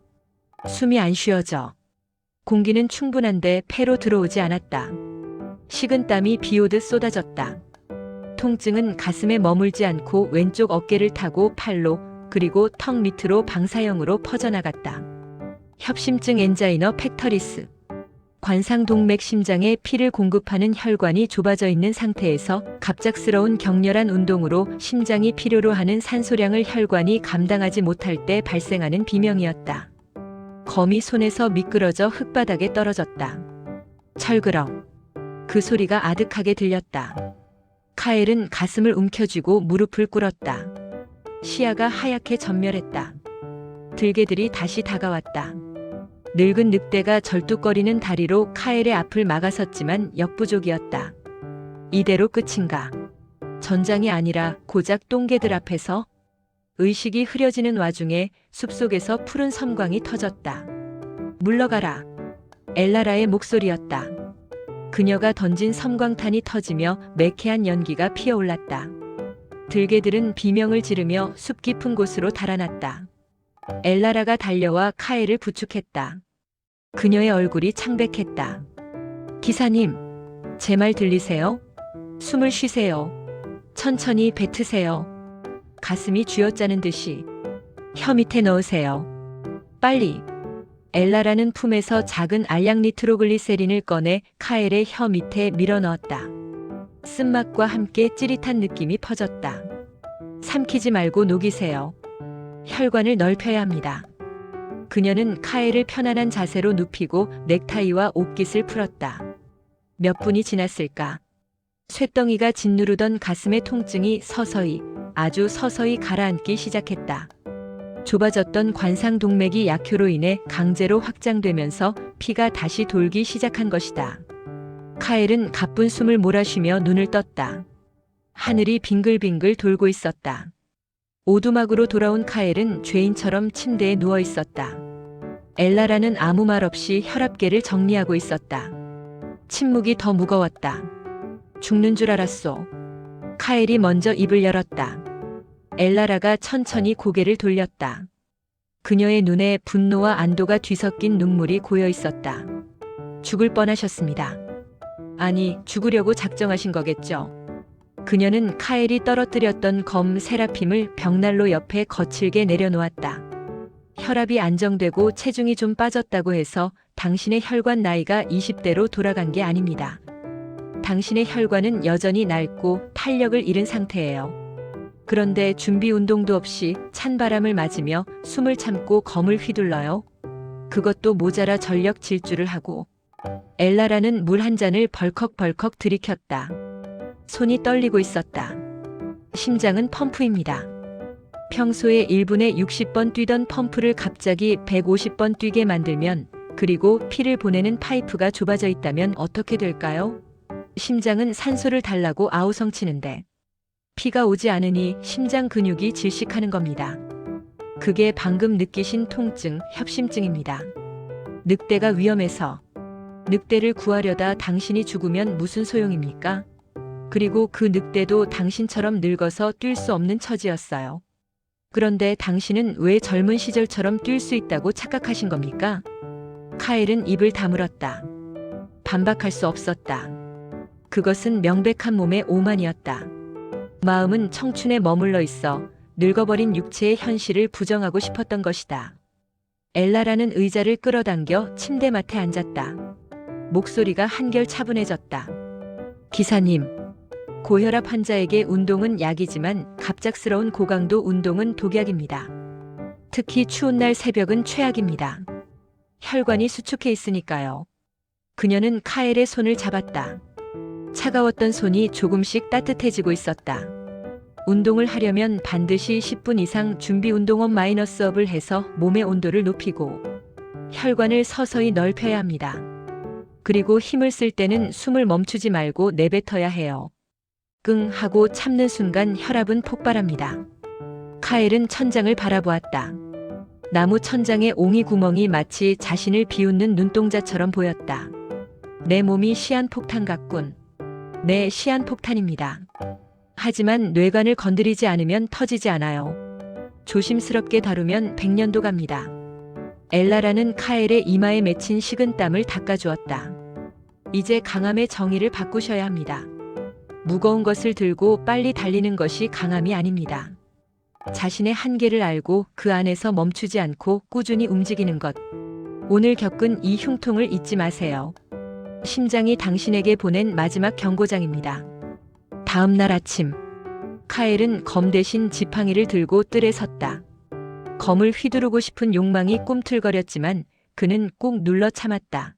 숨이 안 쉬어져. 공기는 충분한데 폐로 들어오지 않았다. 식은 땀이 비오듯 쏟아졌다. 통증은 가슴에 머물지 않고 왼쪽 어깨를 타고 팔로, 그리고 턱 밑으로 방사형으로 퍼져나갔다. 협심증 엔자이너 팩터리스. 관상동맥 심장에 피를 공급하는 혈관이 좁아져 있는 상태에서 갑작스러운 격렬한 운동으로 심장이 필요로 하는 산소량을 혈관이 감당하지 못할 때 발생하는 비명이었다. 검이 손에서 미끄러져 흙바닥에 떨어졌다. 철그렁. 그 소리가 아득하게 들렸다. 카엘은 가슴을 움켜쥐고 무릎을 꿇었다. 시야가 하얗게 전멸했다. 들개들이 다시 다가왔다. 늙은 늑대가 절뚝거리는 다리로 카엘의 앞을 막아섰지만 역부족이었다. 이대로 끝인가? 전장이 아니라 고작 똥개들 앞에서? 의식이 흐려지는 와중에 숲속에서 푸른 섬광이 터졌다. 물러가라. 엘라라의 목소리였다. 그녀가 던진 섬광탄이 터지며 매캐한 연기가 피어올랐다. 들개들은 비명을 지르며 숲 깊은 곳으로 달아났다. 엘라라가 달려와 카엘을 부축했다. 그녀의 얼굴이 창백했다. 기사님, 제 말 들리세요? 숨을 쉬세요. 천천히 뱉으세요. 가슴이 쥐어짜는 듯이. 혀 밑에 넣으세요. 빨리. 엘라라는 품에서 작은 알약 니트로글리세린을 꺼내 카엘의 혀 밑에 밀어 넣었다. 쓴맛과 함께 찌릿한 느낌이 퍼졌다. 삼키지 말고 녹이세요. 혈관을 넓혀야 합니다. 그녀는 카엘을 편안한 자세로 눕히고 넥타이와 옷깃을 풀었다. 몇 분이 지났을까? 쇳덩이가 짓누르던 가슴의 통증이 서서히, 아주 서서히 가라앉기 시작했다. 좁아졌던 관상동맥이 약효로 인해 강제로 확장되면서 피가 다시 돌기 시작한 것이다. 카엘은 가쁜 숨을 몰아쉬며 눈을 떴다. 하늘이 빙글빙글 돌고 있었다. 오두막으로 돌아온 카엘은 죄인처럼 침대에 누워 있었다. 엘라라는 아무 말 없이 혈압계를 정리하고 있었다. 침묵이 더 무거웠다. 죽는 줄 알았소. 카엘이 먼저 입을 열었다. 엘라라가 천천히 고개를 돌렸다. 그녀의 눈에 분노와 안도가 뒤섞인 눈물이 고여 있었다. 죽을 뻔하셨습니다. 아니, 죽으려고 작정하신 거겠죠. 그녀는 카엘이 떨어뜨렸던 검 세라핌을 벽난로 옆에 거칠게 내려놓았다. 혈압이 안정되고 체중이 좀 빠졌다고 해서 당신의 혈관 나이가 20대로 돌아간 게 아닙니다. 당신의 혈관은 여전히 낡고 탄력을 잃은 상태예요. 그런데 준비 운동도 없이 찬바람을 맞으며 숨을 참고 검을 휘둘러요. 그것도 모자라 전력 질주를 하고. 엘라라는 물 한 잔을 벌컥벌컥 들이켰다. 손이 떨리고 있었다. 심장은 펌프입니다. 평소에 1분에 60번 뛰던 펌프를 갑자기 150번 뛰게 만들면, 그리고 피를 보내는 파이프가 좁아져 있다면 어떻게 될까요? 심장은 산소를 달라고 아우성치는데 피가 오지 않으니 심장 근육이 질식하는 겁니다. 그게 방금 느끼신 통증, 협심증입니다. 늑대가 위험해서. 늑대를 구하려다 당신이 죽으면 무슨 소용입니까? 그리고 그 늑대도 당신처럼 늙어서 뛸 수 없는 처지였어요. 그런데 당신은 왜 젊은 시절처럼 뛸 수 있다고 착각하신 겁니까? 카엘은 입을 다물었다. 반박할 수 없었다. 그것은 명백한 몸의 오만이었다. 마음은 청춘에 머물러 있어 늙어버린 육체의 현실을 부정하고 싶었던 것이다. 엘라라는 의자를 끌어당겨 침대맡에 앉았다. 목소리가 한결 차분해졌다. 기사님, 고혈압 환자에게 운동은 약이지만 갑작스러운 고강도 운동은 독약입니다. 특히 추운 날 새벽은 최악입니다. 혈관이 수축해 있으니까요. 그녀는 카엘의 손을 잡았다. 차가웠던 손이 조금씩 따뜻해지고 있었다. 운동을 하려면 반드시 10분 이상 준비 운동원 마이너스업을 해서 몸의 온도를 높이고 혈관을 서서히 넓혀야 합니다. 그리고 힘을 쓸 때는 숨을 멈추지 말고 내뱉어야 해요. 끙 하고 참는 순간 혈압은 폭발합니다. 카엘은 천장을 바라보았다. 나무 천장의 옹이 구멍이 마치 자신을 비웃는 눈동자처럼 보였다. 내 몸이 시한폭탄 같군. 네, 시한폭탄입니다. 하지만 뇌관을 건드리지 않으면 터지지 않아요. 조심스럽게 다루면 100년도 갑니다. 엘라라는 카엘의 이마에 맺힌 식은 땀을 닦아주었다. 이제 강함의 정의를 바꾸셔야 합니다. 무거운 것을 들고 빨리 달리는 것이 강함이 아닙니다. 자신의 한계를 알고 그 안에서 멈추지 않고 꾸준히 움직이는 것. 오늘 겪은 이 흉통을 잊지 마세요. 심장이 당신에게 보낸 마지막 경고장입니다. 다음 날 아침, 카엘은 검 대신 지팡이를 들고 뜰에 섰다. 검을 휘두르고 싶은 욕망이 꿈틀거렸지만 그는 꾹 눌러 참았다.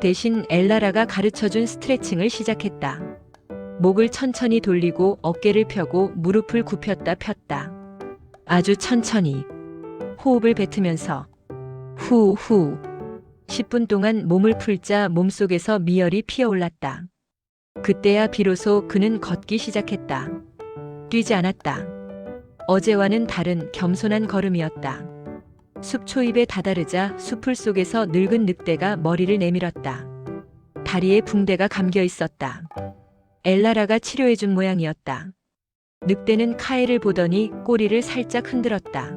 대신 엘라라가 가르쳐준 스트레칭을 시작했다. 목을 천천히 돌리고 어깨를 펴고 무릎을 굽혔다 폈다. 아주 천천히 호흡을 뱉으면서 후후 10분 동안 몸을 풀자 몸속에서 미열이 피어올랐다. 그때야 비로소 그는 걷기 시작했다. 뛰지 않았다. 어제와는 다른 겸손한 걸음이었다. 숲 초입에 다다르자 수풀 속에서 늙은 늑대가 머리를 내밀었다. 다리에 붕대가 감겨 있었다. 엘라라가 치료해준 모양이었다. 늑대는 카엘을 보더니 꼬리를 살짝 흔들었다.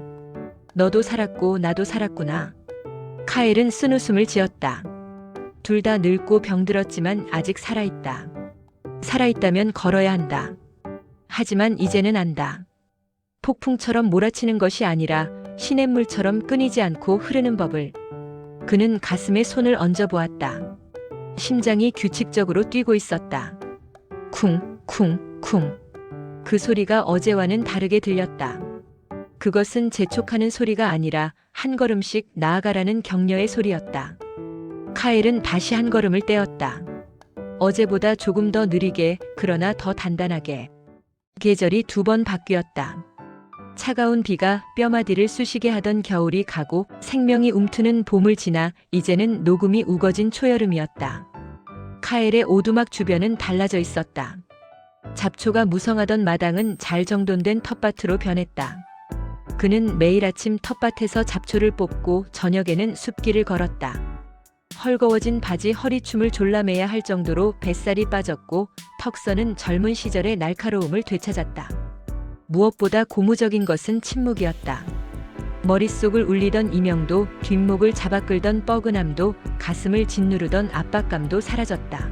너도 살았고 나도 살았구나. 카엘은 쓴웃음을 지었다. 둘 다 늙고 병들었지만 아직 살아있다. 살아있다면 걸어야 한다. 하지만 이제는 안다. 폭풍처럼 몰아치는 것이 아니라 시냇물처럼 끊이지 않고 흐르는 법을. 그는 가슴에 손을 얹어 보았다. 심장이 규칙적으로 뛰고 있었다. 쿵, 쿵, 쿵. 그 소리가 어제와는 다르게 들렸다. 그것은 재촉하는 소리가 아니라 한 걸음씩 나아가라는 격려의 소리였다. 카엘은 다시 한 걸음을 떼었다. 어제보다 조금 더 느리게, 그러나 더 단단하게. 계절이 2번 바뀌었다. 차가운 비가 뼈마디를 쑤시게 하던 겨울이 가고 생명이 움트는 봄을 지나 이제는 녹음이 우거진 초여름이었다. 카엘의 오두막 주변은 달라져 있었다. 잡초가 무성하던 마당은 잘 정돈된 텃밭으로 변했다. 그는 매일 아침 텃밭에서 잡초를 뽑고 저녁에는 숲길을 걸었다. 헐거워진 바지 허리춤을 졸라매야 할 정도로 뱃살이 빠졌고 턱선은 젊은 시절의 날카로움을 되찾았다. 무엇보다 고무적인 것은 침묵이었다. 머릿속을 울리던 이명도, 뒷목을 잡아끌던 뻐근함도, 가슴을 짓누르던 압박감도 사라졌다.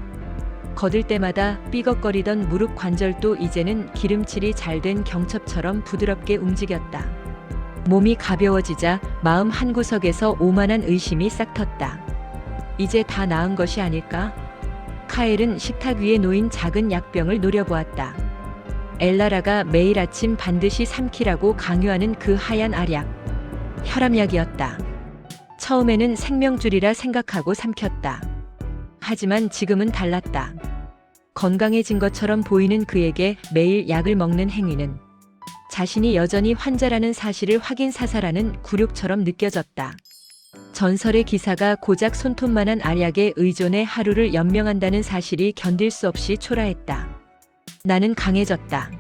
걷을 때마다 삐걱거리던 무릎 관절도 이제는 기름칠이 잘 된 경첩처럼 부드럽게 움직였다. 몸이 가벼워지자 마음 한구석에서 오만한 의심이 싹 텄다. 이제 다 나은 것이 아닐까? 카엘은 식탁 위에 놓인 작은 약병을 노려보았다. 엘라라가 매일 아침 반드시 삼키라고 강요하는 그 하얀 알약. 혈압약이었다. 처음에는 생명줄이라 생각하고 삼켰다. 하지만 지금은 달랐다. 건강해진 것처럼 보이는 그에게 매일 약을 먹는 행위는 자신이 여전히 환자라는 사실을 확인사살하는 굴욕처럼 느껴졌다. 전설의 기사가 고작 손톱만한 알약에 의존해 하루를 연명한다는 사실이 견딜 수 없이 초라했다. 나는 강해졌다.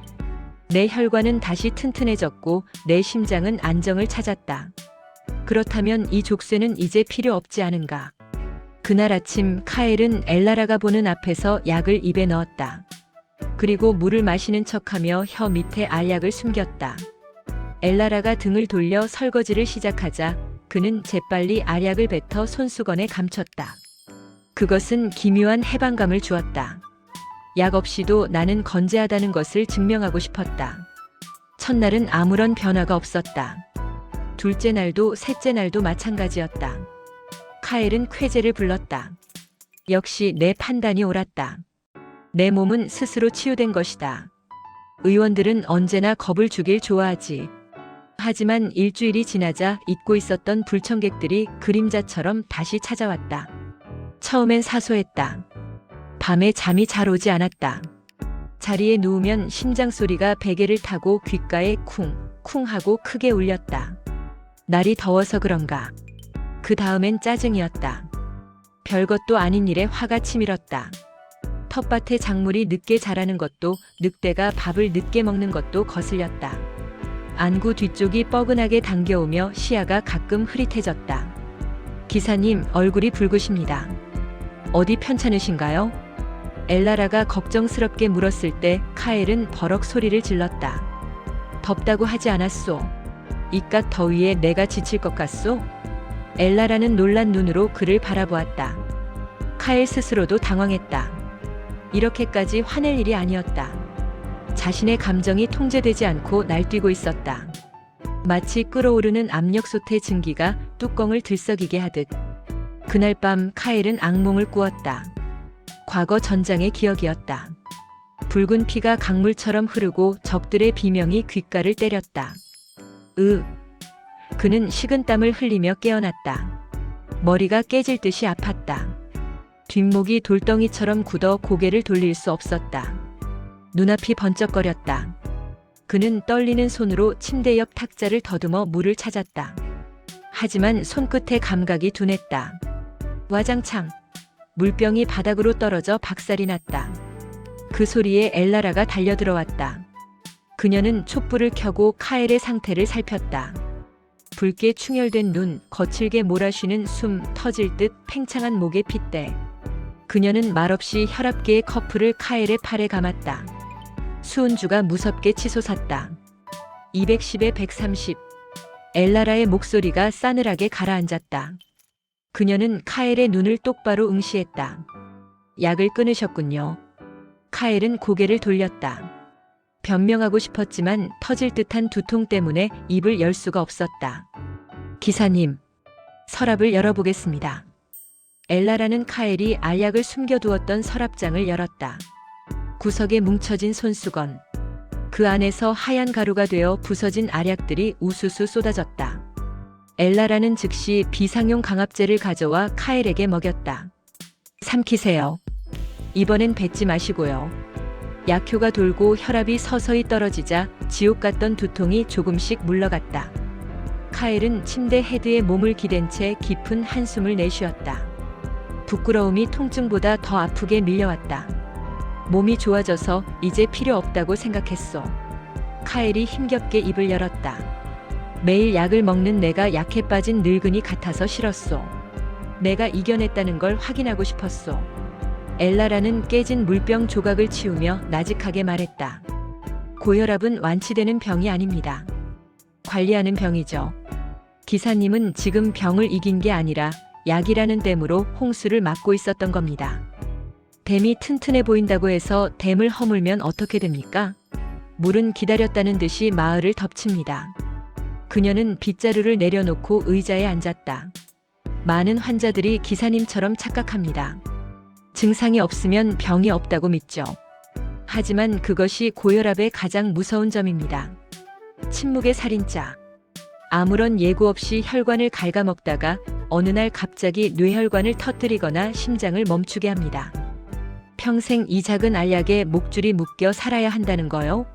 내 혈관은 다시 튼튼해졌고 내 심장은 안정을 찾았다. 그렇다면 이 족쇄는 이제 필요 없지 않은가? 그날 아침 카엘은 엘라라가 보는 앞에서 약을 입에 넣었다. 그리고 물을 마시는 척하며 혀 밑에 알약을 숨겼다. 엘라라가 등을 돌려 설거지를 시작하자 그는 재빨리 알약을 뱉어 손수건에 감췄다. 그것은 기묘한 해방감을 주었다. 약 없이도 나는 건재하다는 것을 증명하고 싶었다. 첫날은 아무런 변화가 없었다. 둘째 날도 셋째 날도 마찬가지였다. 카엘은 쾌재를 불렀다. 역시 내 판단이 옳았다. 내 몸은 스스로 치유된 것이다. 의원들은 언제나 겁을 주길 좋아하지. 하지만 일주일이 지나자 잊고 있었던 불청객들이 그림자처럼 다시 찾아왔다. 처음엔 사소했다. 밤에 잠이 잘 오지 않았다. 자리에 누우면 심장 소리가 베개를 타고 귓가에 쿵쿵 하고 크게 울렸다. 날이 더워서 그런가. 그 다음엔 짜증이었다. 별것도 아닌 일에 화가 치밀었다. 텃밭에 작물이 늦게 자라는 것도, 늑대가 밥을 늦게 먹는 것도 거슬렸다. 안구 뒤쪽이 뻐근하게 당겨오며 시야가 가끔 흐릿해졌다. 기사님, 얼굴이 붉으십니다. 어디 편찮으신가요? 엘라라가 걱정스럽게 물었을 때 카엘은 버럭 소리를 질렀다. 덥다고 하지 않았소. 이깟 더위에 내가 지칠 것 같소? 엘라라는 놀란 눈으로 그를 바라보았다. 카엘 스스로도 당황했다. 이렇게까지 화낼 일이 아니었다. 자신의 감정이 통제되지 않고 날뛰고 있었다. 마치 끓어오르는 압력솥의 증기가 뚜껑을 들썩이게 하듯. 그날 밤 카엘은 악몽을 꾸었다. 과거 전장의 기억이었다. 붉은 피가 강물처럼 흐르고 적들의 비명이 귓가를 때렸다. 그는 식은땀을 흘리며 깨어났다. 머리가 깨질 듯이 아팠다. 뒷목이 돌덩이처럼 굳어 고개를 돌릴 수 없었다. 눈앞이 번쩍거렸다. 그는 떨리는 손으로 침대 옆 탁자를 더듬어 물을 찾았다. 하지만 손끝의 감각이 둔했다. 와장창. 물병이 바닥으로 떨어져 박살이 났다. 그 소리에 엘라라가 달려들어왔다. 그녀는 촛불을 켜고 카엘의 상태를 살폈다. 붉게 충혈된 눈, 거칠게 몰아쉬는 숨, 터질 듯 팽창한 목의 핏대. 그녀는 말없이 혈압계의 커플을 카엘의 팔에 감았다. 수은주가 무섭게 치솟았다. 210에 130. 엘라라의 목소리가 싸늘하게 가라앉았다. 그녀는 카엘의 눈을 똑바로 응시했다. 약을 끊으셨군요. 카엘은 고개를 돌렸다. 변명하고 싶었지만 터질 듯한 두통 때문에 입을 열 수가 없었다. 기사님, 서랍을 열어보겠습니다. 엘라라는 카엘이 알약을 숨겨두었던 서랍장을 열었다. 구석에 뭉쳐진 손수건. 그 안에서 하얀 가루가 되어 부서진 알약들이 우수수 쏟아졌다. 엘라라는 즉시 비상용 강압제를 가져와 카엘에게 먹였다. 삼키세요. 이번엔 뱉지 마시고요. 약효가 돌고 혈압이 서서히 떨어지자 지옥 같던 두통이 조금씩 물러갔다. 카엘은 침대 헤드에 몸을 기댄 채 깊은 한숨을 내쉬었다. 부끄러움이 통증보다 더 아프게 밀려왔다. 몸이 좋아져서 이제 필요 없다고 생각했어. 카엘이 힘겹게 입을 열었다. 매일 약을 먹는 내가 약해 빠진 늙은이 같아서 싫었어. 내가 이겨냈다는 걸 확인하고 싶었어. 엘라라는 깨진 물병 조각을 치우며 나직하게 말했다. 고혈압은 완치되는 병이 아닙니다. 관리하는 병이죠. 기사님은 지금 병을 이긴 게 아니라 약이라는 댐으로 홍수를 막고 있었던 겁니다. 댐이 튼튼해 보인다고 해서 댐을 허물면 어떻게 됩니까? 물은 기다렸다는 듯이 마을을 덮칩니다. 그녀는 빗자루를 내려놓고 의자에 앉았다. 많은 환자들이 기사님처럼 착각합니다. 증상이 없으면 병이 없다고 믿죠. 하지만 그것이 고혈압의 가장 무서운 점입니다. 침묵의 살인자. 아무런 예고 없이 혈관을 갉아먹다가 어느 날 갑자기 뇌혈관을 터뜨리거나 심장을 멈추게 합니다. 평생 이 작은 알약에 목줄이 묶여 살아야 한다는 거요?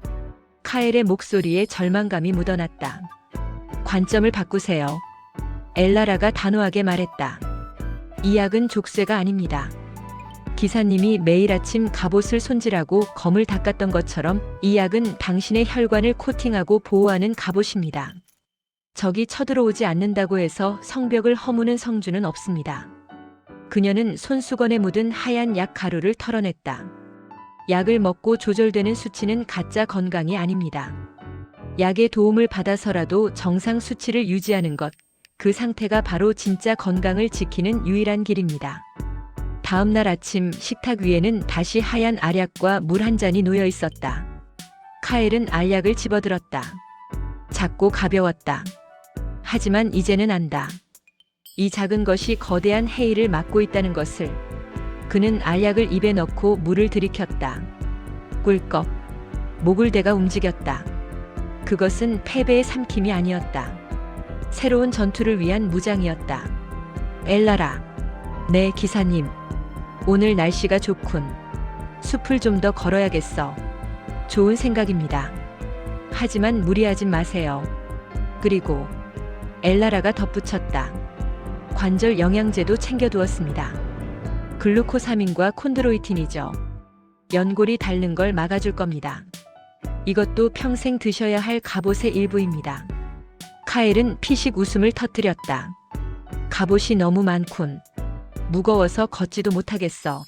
카엘의 목소리에 절망감이 묻어났다. 관점을 바꾸세요. 엘라라가 단호하게 말했다. 이 약은 족쇄가 아닙니다. 기사님이 매일 아침 갑옷을 손질하고 검을 닦았던 것처럼 이 약은 당신의 혈관을 코팅하고 보호하는 갑옷입니다. 적이 쳐들어오지 않는다고 해서 성벽을 허무는 성주는 없습니다. 그녀는 손수건에 묻은 하얀 약 가루를 털어냈다. 약을 먹고 조절되는 수치는 가짜 건강이 아닙니다. 약의 도움을 받아서라도 정상 수치를 유지하는 것, 그 상태가 바로 진짜 건강을 지키는 유일한 길입니다. 다음 날 아침 식탁 위에는 다시 하얀 알약과 물 한 잔이 놓여 있었다. 카엘은 알약을 집어들었다. 작고 가벼웠다. 하지만 이제는 안다. 이 작은 것이 거대한 해일을 막고 있다는 것을. 그는 알약을 입에 넣고 물을 들이켰다. 꿀꺽. 목을 대가 움직였다. 그것은 패배의 삼킴이 아니었다. 새로운 전투를 위한 무장이었다. 엘라라. 네, 기사님. 오늘 날씨가 좋군. 숲을 좀 더 걸어야겠어. 좋은 생각입니다. 하지만 무리하진 마세요. 그리고 엘라라가 덧붙였다. 관절 영양제도 챙겨두었습니다. 글루코사민과 콘드로이틴이죠. 연골이 닳는 걸 막아줄 겁니다. 이것도 평생 드셔야 할 갑옷의 일부입니다. 카엘은 피식 웃음을 터뜨렸다. 갑옷이 너무 많군. 무거워서 걷지도 못하겠어.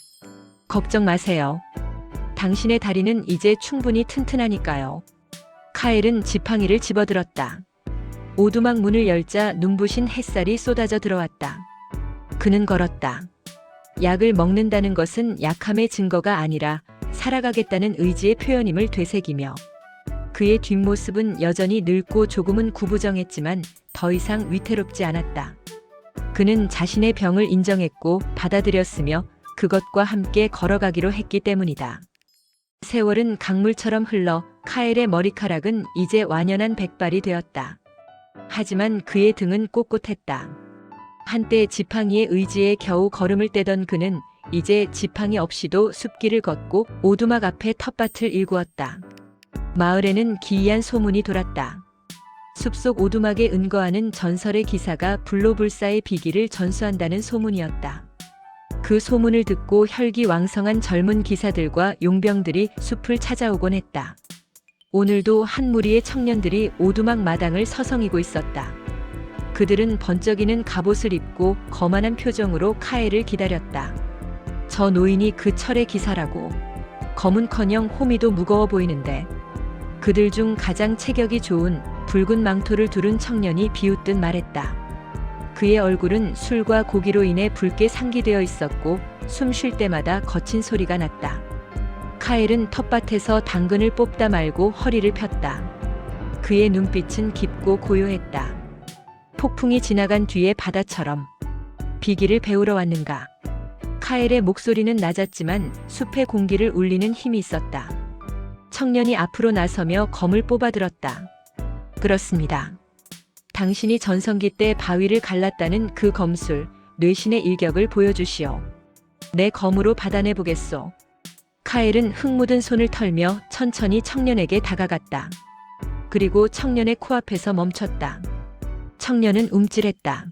걱정 마세요. 당신의 다리는 이제 충분히 튼튼하니까요. 카엘은 지팡이를 집어들었다. 오두막 문을 열자 눈부신 햇살이 쏟아져 들어왔다. 그는 걸었다. 약을 먹는다는 것은 약함의 증거가 아니라 살아가겠다는 의지의 표현임을 되새기며 그의 뒷모습은 여전히 늙고 조금은 구부정했지만 더 이상 위태롭지 않았다. 그는 자신의 병을 인정했고 받아들였으며 그것과 함께 걸어가기로 했기 때문이다. 세월은 강물처럼 흘러 카엘의 머리카락은 이제 완연한 백발이 되었다. 하지만 그의 등은 꼿꼿했다. 한때 지팡이의 의지에 겨우 걸음을 떼던 그는 이제 지팡이 없이도 숲길을 걷고 오두막 앞에 텃밭을 일구었다. 마을에는 기이한 소문이 돌았다. 숲속 오두막에 은거하는 전설의 기사가 불로불사의 비기를 전수한다는 소문이었다. 그 소문을 듣고 혈기왕성한 젊은 기사들과 용병들이 숲을 찾아오곤 했다. 오늘도 한 무리의 청년들이 오두막 마당을 서성이고 있었다. 그들은 번쩍이는 갑옷을 입고 거만한 표정으로 카엘을 기다렸다. 저 노인이 그 철의 기사라고. 검은커녕 호미도 무거워 보이는데. 그들 중 가장 체격이 좋은 붉은 망토를 두른 청년이 비웃듯 말했다. 그의 얼굴은 술과 고기로 인해 붉게 상기되어 있었고 숨 쉴 때마다 거친 소리가 났다. 카엘은 텃밭에서 당근을 뽑다 말고 허리를 폈다. 그의 눈빛은 깊고 고요했다. 폭풍이 지나간 뒤의 바다처럼. 비기를 배우러 왔는가? 카엘의 목소리는 낮았지만 숲의 공기를 울리는 힘이 있었다. 청년이 앞으로 나서며 검을 뽑아들었다. 그렇습니다. 당신이 전성기 때 바위를 갈랐다는 그 검술, 뇌신의 일격을 보여주시오. 내 검으로 받아내 보겠소. 카엘은 흙 묻은 손을 털며 천천히 청년에게 다가갔다. 그리고 청년의 코앞에서 멈췄다. 청년은 움찔했다.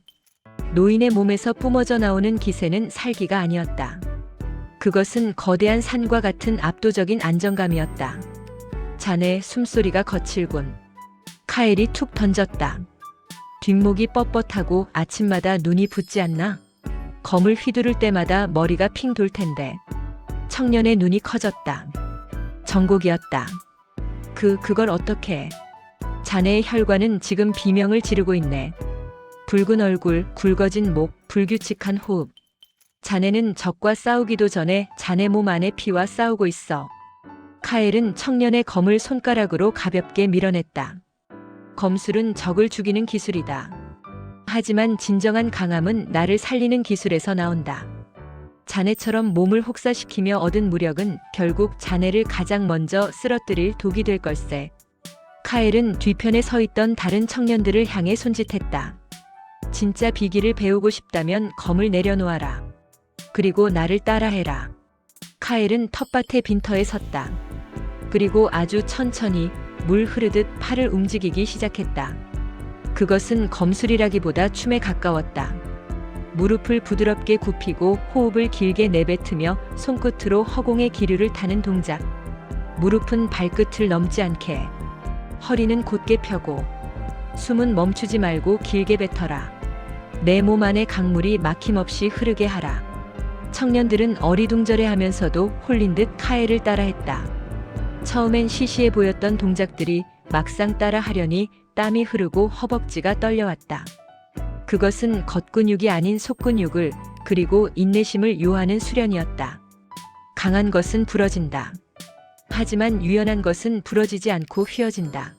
노인의 몸에서 뿜어져 나오는 기세는 살기가 아니었다. 그것은 거대한 산과 같은 압도적인 안정감이었다. 자네 숨소리가 거칠군. 카엘이 툭 던졌다. 뒷목이 뻣뻣하고 아침마다 눈이 붓지 않나? 검을 휘두를 때마다 머리가 핑 돌 텐데. 청년의 눈이 커졌다. 정곡이었다. 그걸 어떻게 해? 자네의 혈관은 지금 비명을 지르고 있네. 붉은 얼굴, 굵어진 목, 불규칙한 호흡. 자네는 적과 싸우기도 전에 자네 몸 안의 피와 싸우고 있어. 카엘은 청년의 검을 손가락으로 가볍게 밀어냈다. 검술은 적을 죽이는 기술이다. 하지만 진정한 강함은 나를 살리는 기술에서 나온다. 자네처럼 몸을 혹사시키며 얻은 무력은 결국 자네를 가장 먼저 쓰러뜨릴 독이 될 걸세. 카엘은 뒤편에 서 있던 다른 청년들을 향해 손짓했다. 진짜 비기를 배우고 싶다면 검을 내려놓아라. 그리고 나를 따라해라. 카엘은 텃밭의 빈터에 섰다. 그리고 아주 천천히 물 흐르듯 팔을 움직이기 시작했다. 그것은 검술이라기보다 춤에 가까웠다. 무릎을 부드럽게 굽히고 호흡을 길게 내뱉으며 손끝으로 허공의 기류를 타는 동작. 무릎은 발끝을 넘지 않게. 허리는 곧게 펴고. 숨은 멈추지 말고 길게 뱉어라. 내 몸 안의 강물이 막힘없이 흐르게 하라. 청년들은 어리둥절해하면서도 홀린 듯 카엘을 따라했다. 처음엔 시시해 보였던 동작들이 막상 따라하려니 땀이 흐르고 허벅지가 떨려왔다. 그것은 겉근육이 아닌 속근육을 그리고 인내심을 요하는 수련이었다. 강한 것은 부러진다. 하지만 유연한 것은 부러지지 않고 휘어진다.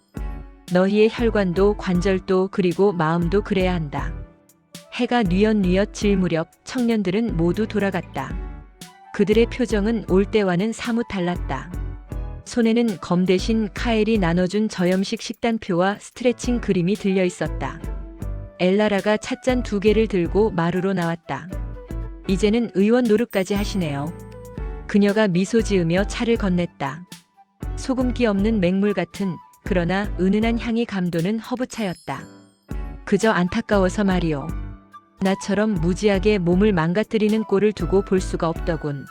너희의 혈관도 관절도 그리고 마음도 그래야 한다. 해가 뉘엿뉘엿 질 무렵 청년들은 모두 돌아갔다. 그들의 표정은 올 때와는 사뭇 달랐다. 손에는 검 대신 카엘이 나눠준 저염식 식단표와 스트레칭 그림이 들려 있었다. 엘라라가 찻잔 2개를 들고 마루로 나왔다. 이제는 의원 노릇까지 하시네요. 그녀가 미소 지으며 차를 건넸다. 소금기 없는 맹물 같은 그러나 은은한 향이 감도는 허브차였다. 그저 안타까워서 말이오. 나처럼 무지하게 몸을 망가뜨리는 꼴을 두고 볼 수가 없더군.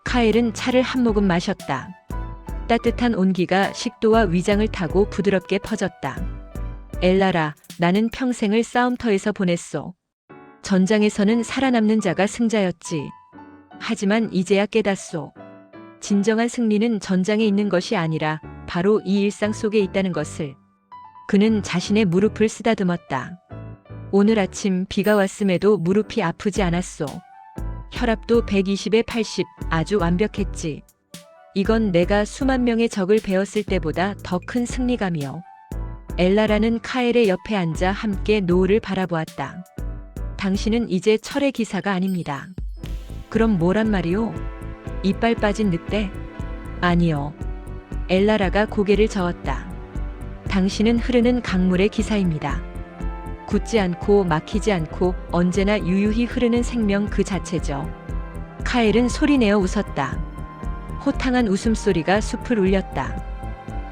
카엘은 차를 한 모금 마셨다. 따뜻한 온기가 식도와 위장을 타고 부드럽게 퍼졌다. 엘라라, 나는 평생을 싸움터에서 보냈소. 전장에서는 살아남는 자가 승자였지. 하지만 이제야 깨닫소. 진정한 승리는 전장에 있는 것이 아니라 바로 이 일상 속에 있다는 것을. 그는 자신의 무릎을 쓰다듬었다. 오늘 아침 비가 왔음에도 무릎이 아프지 않았소. 혈압도 120에 80, 아주 완벽했지. 이건 내가 수만 명의 적을 베었을 때보다 더 큰 승리감이요. 엘라라는 카엘의 옆에 앉아 함께 노을을 바라보았다. 당신은 이제 철의 기사가 아닙니다. 그럼 뭐란 말이오? 이빨 빠진 늑대? 아니요. 엘라라가 고개를 저었다. 당신은 흐르는 강물의 기사입니다. 굳지 않고 막히지 않고 언제나 유유히 흐르는 생명 그 자체죠. 카엘은 소리내어 웃었다. 호탕한 웃음소리가 숲을 울렸다.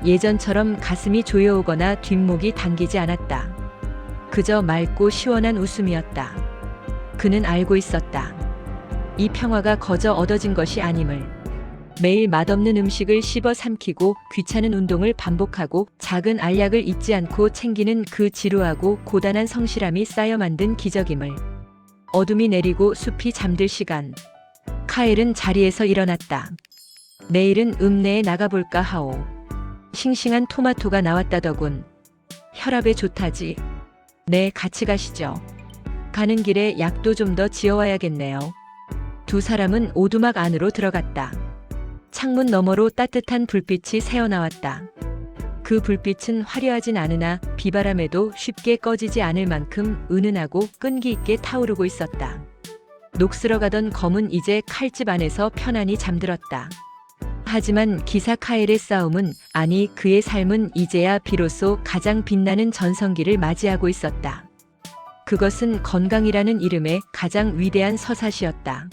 예전처럼 가슴이 조여오거나 뒷목이 당기지 않았다. 그저 맑고 시원한 웃음이었다. 그는 알고 있었다. 이 평화가 거저 얻어진 것이 아님을. 매일 맛없는 음식을 씹어 삼키고 귀찮은 운동을 반복하고 작은 알약을 잊지 않고 챙기는 그 지루하고 고단한 성실함이 쌓여 만든 기적임을. 어둠이 내리고 숲이 잠들 시간. 카엘은 자리에서 일어났다. 내일은 읍내에 나가볼까 하오. 싱싱한 토마토가 나왔다더군. 혈압에 좋다지. 네, 같이 가시죠. 가는 길에 약도 좀 더 지어와야겠네요. 두 사람은 오두막 안으로 들어갔다. 창문 너머로 따뜻한 불빛이 새어나왔다. 그 불빛은 화려하진 않으나 비바람에도 쉽게 꺼지지 않을 만큼 은은하고 끈기 있게 타오르고 있었다. 녹슬어가던 검은 이제 칼집 안에서 편안히 잠들었다. 하지만 기사 카엘의 싸움은, 아니 그의 삶은 이제야 비로소 가장 빛나는 전성기를 맞이하고 있었다. 그것은 건강이라는 이름의 가장 위대한 서사시였다.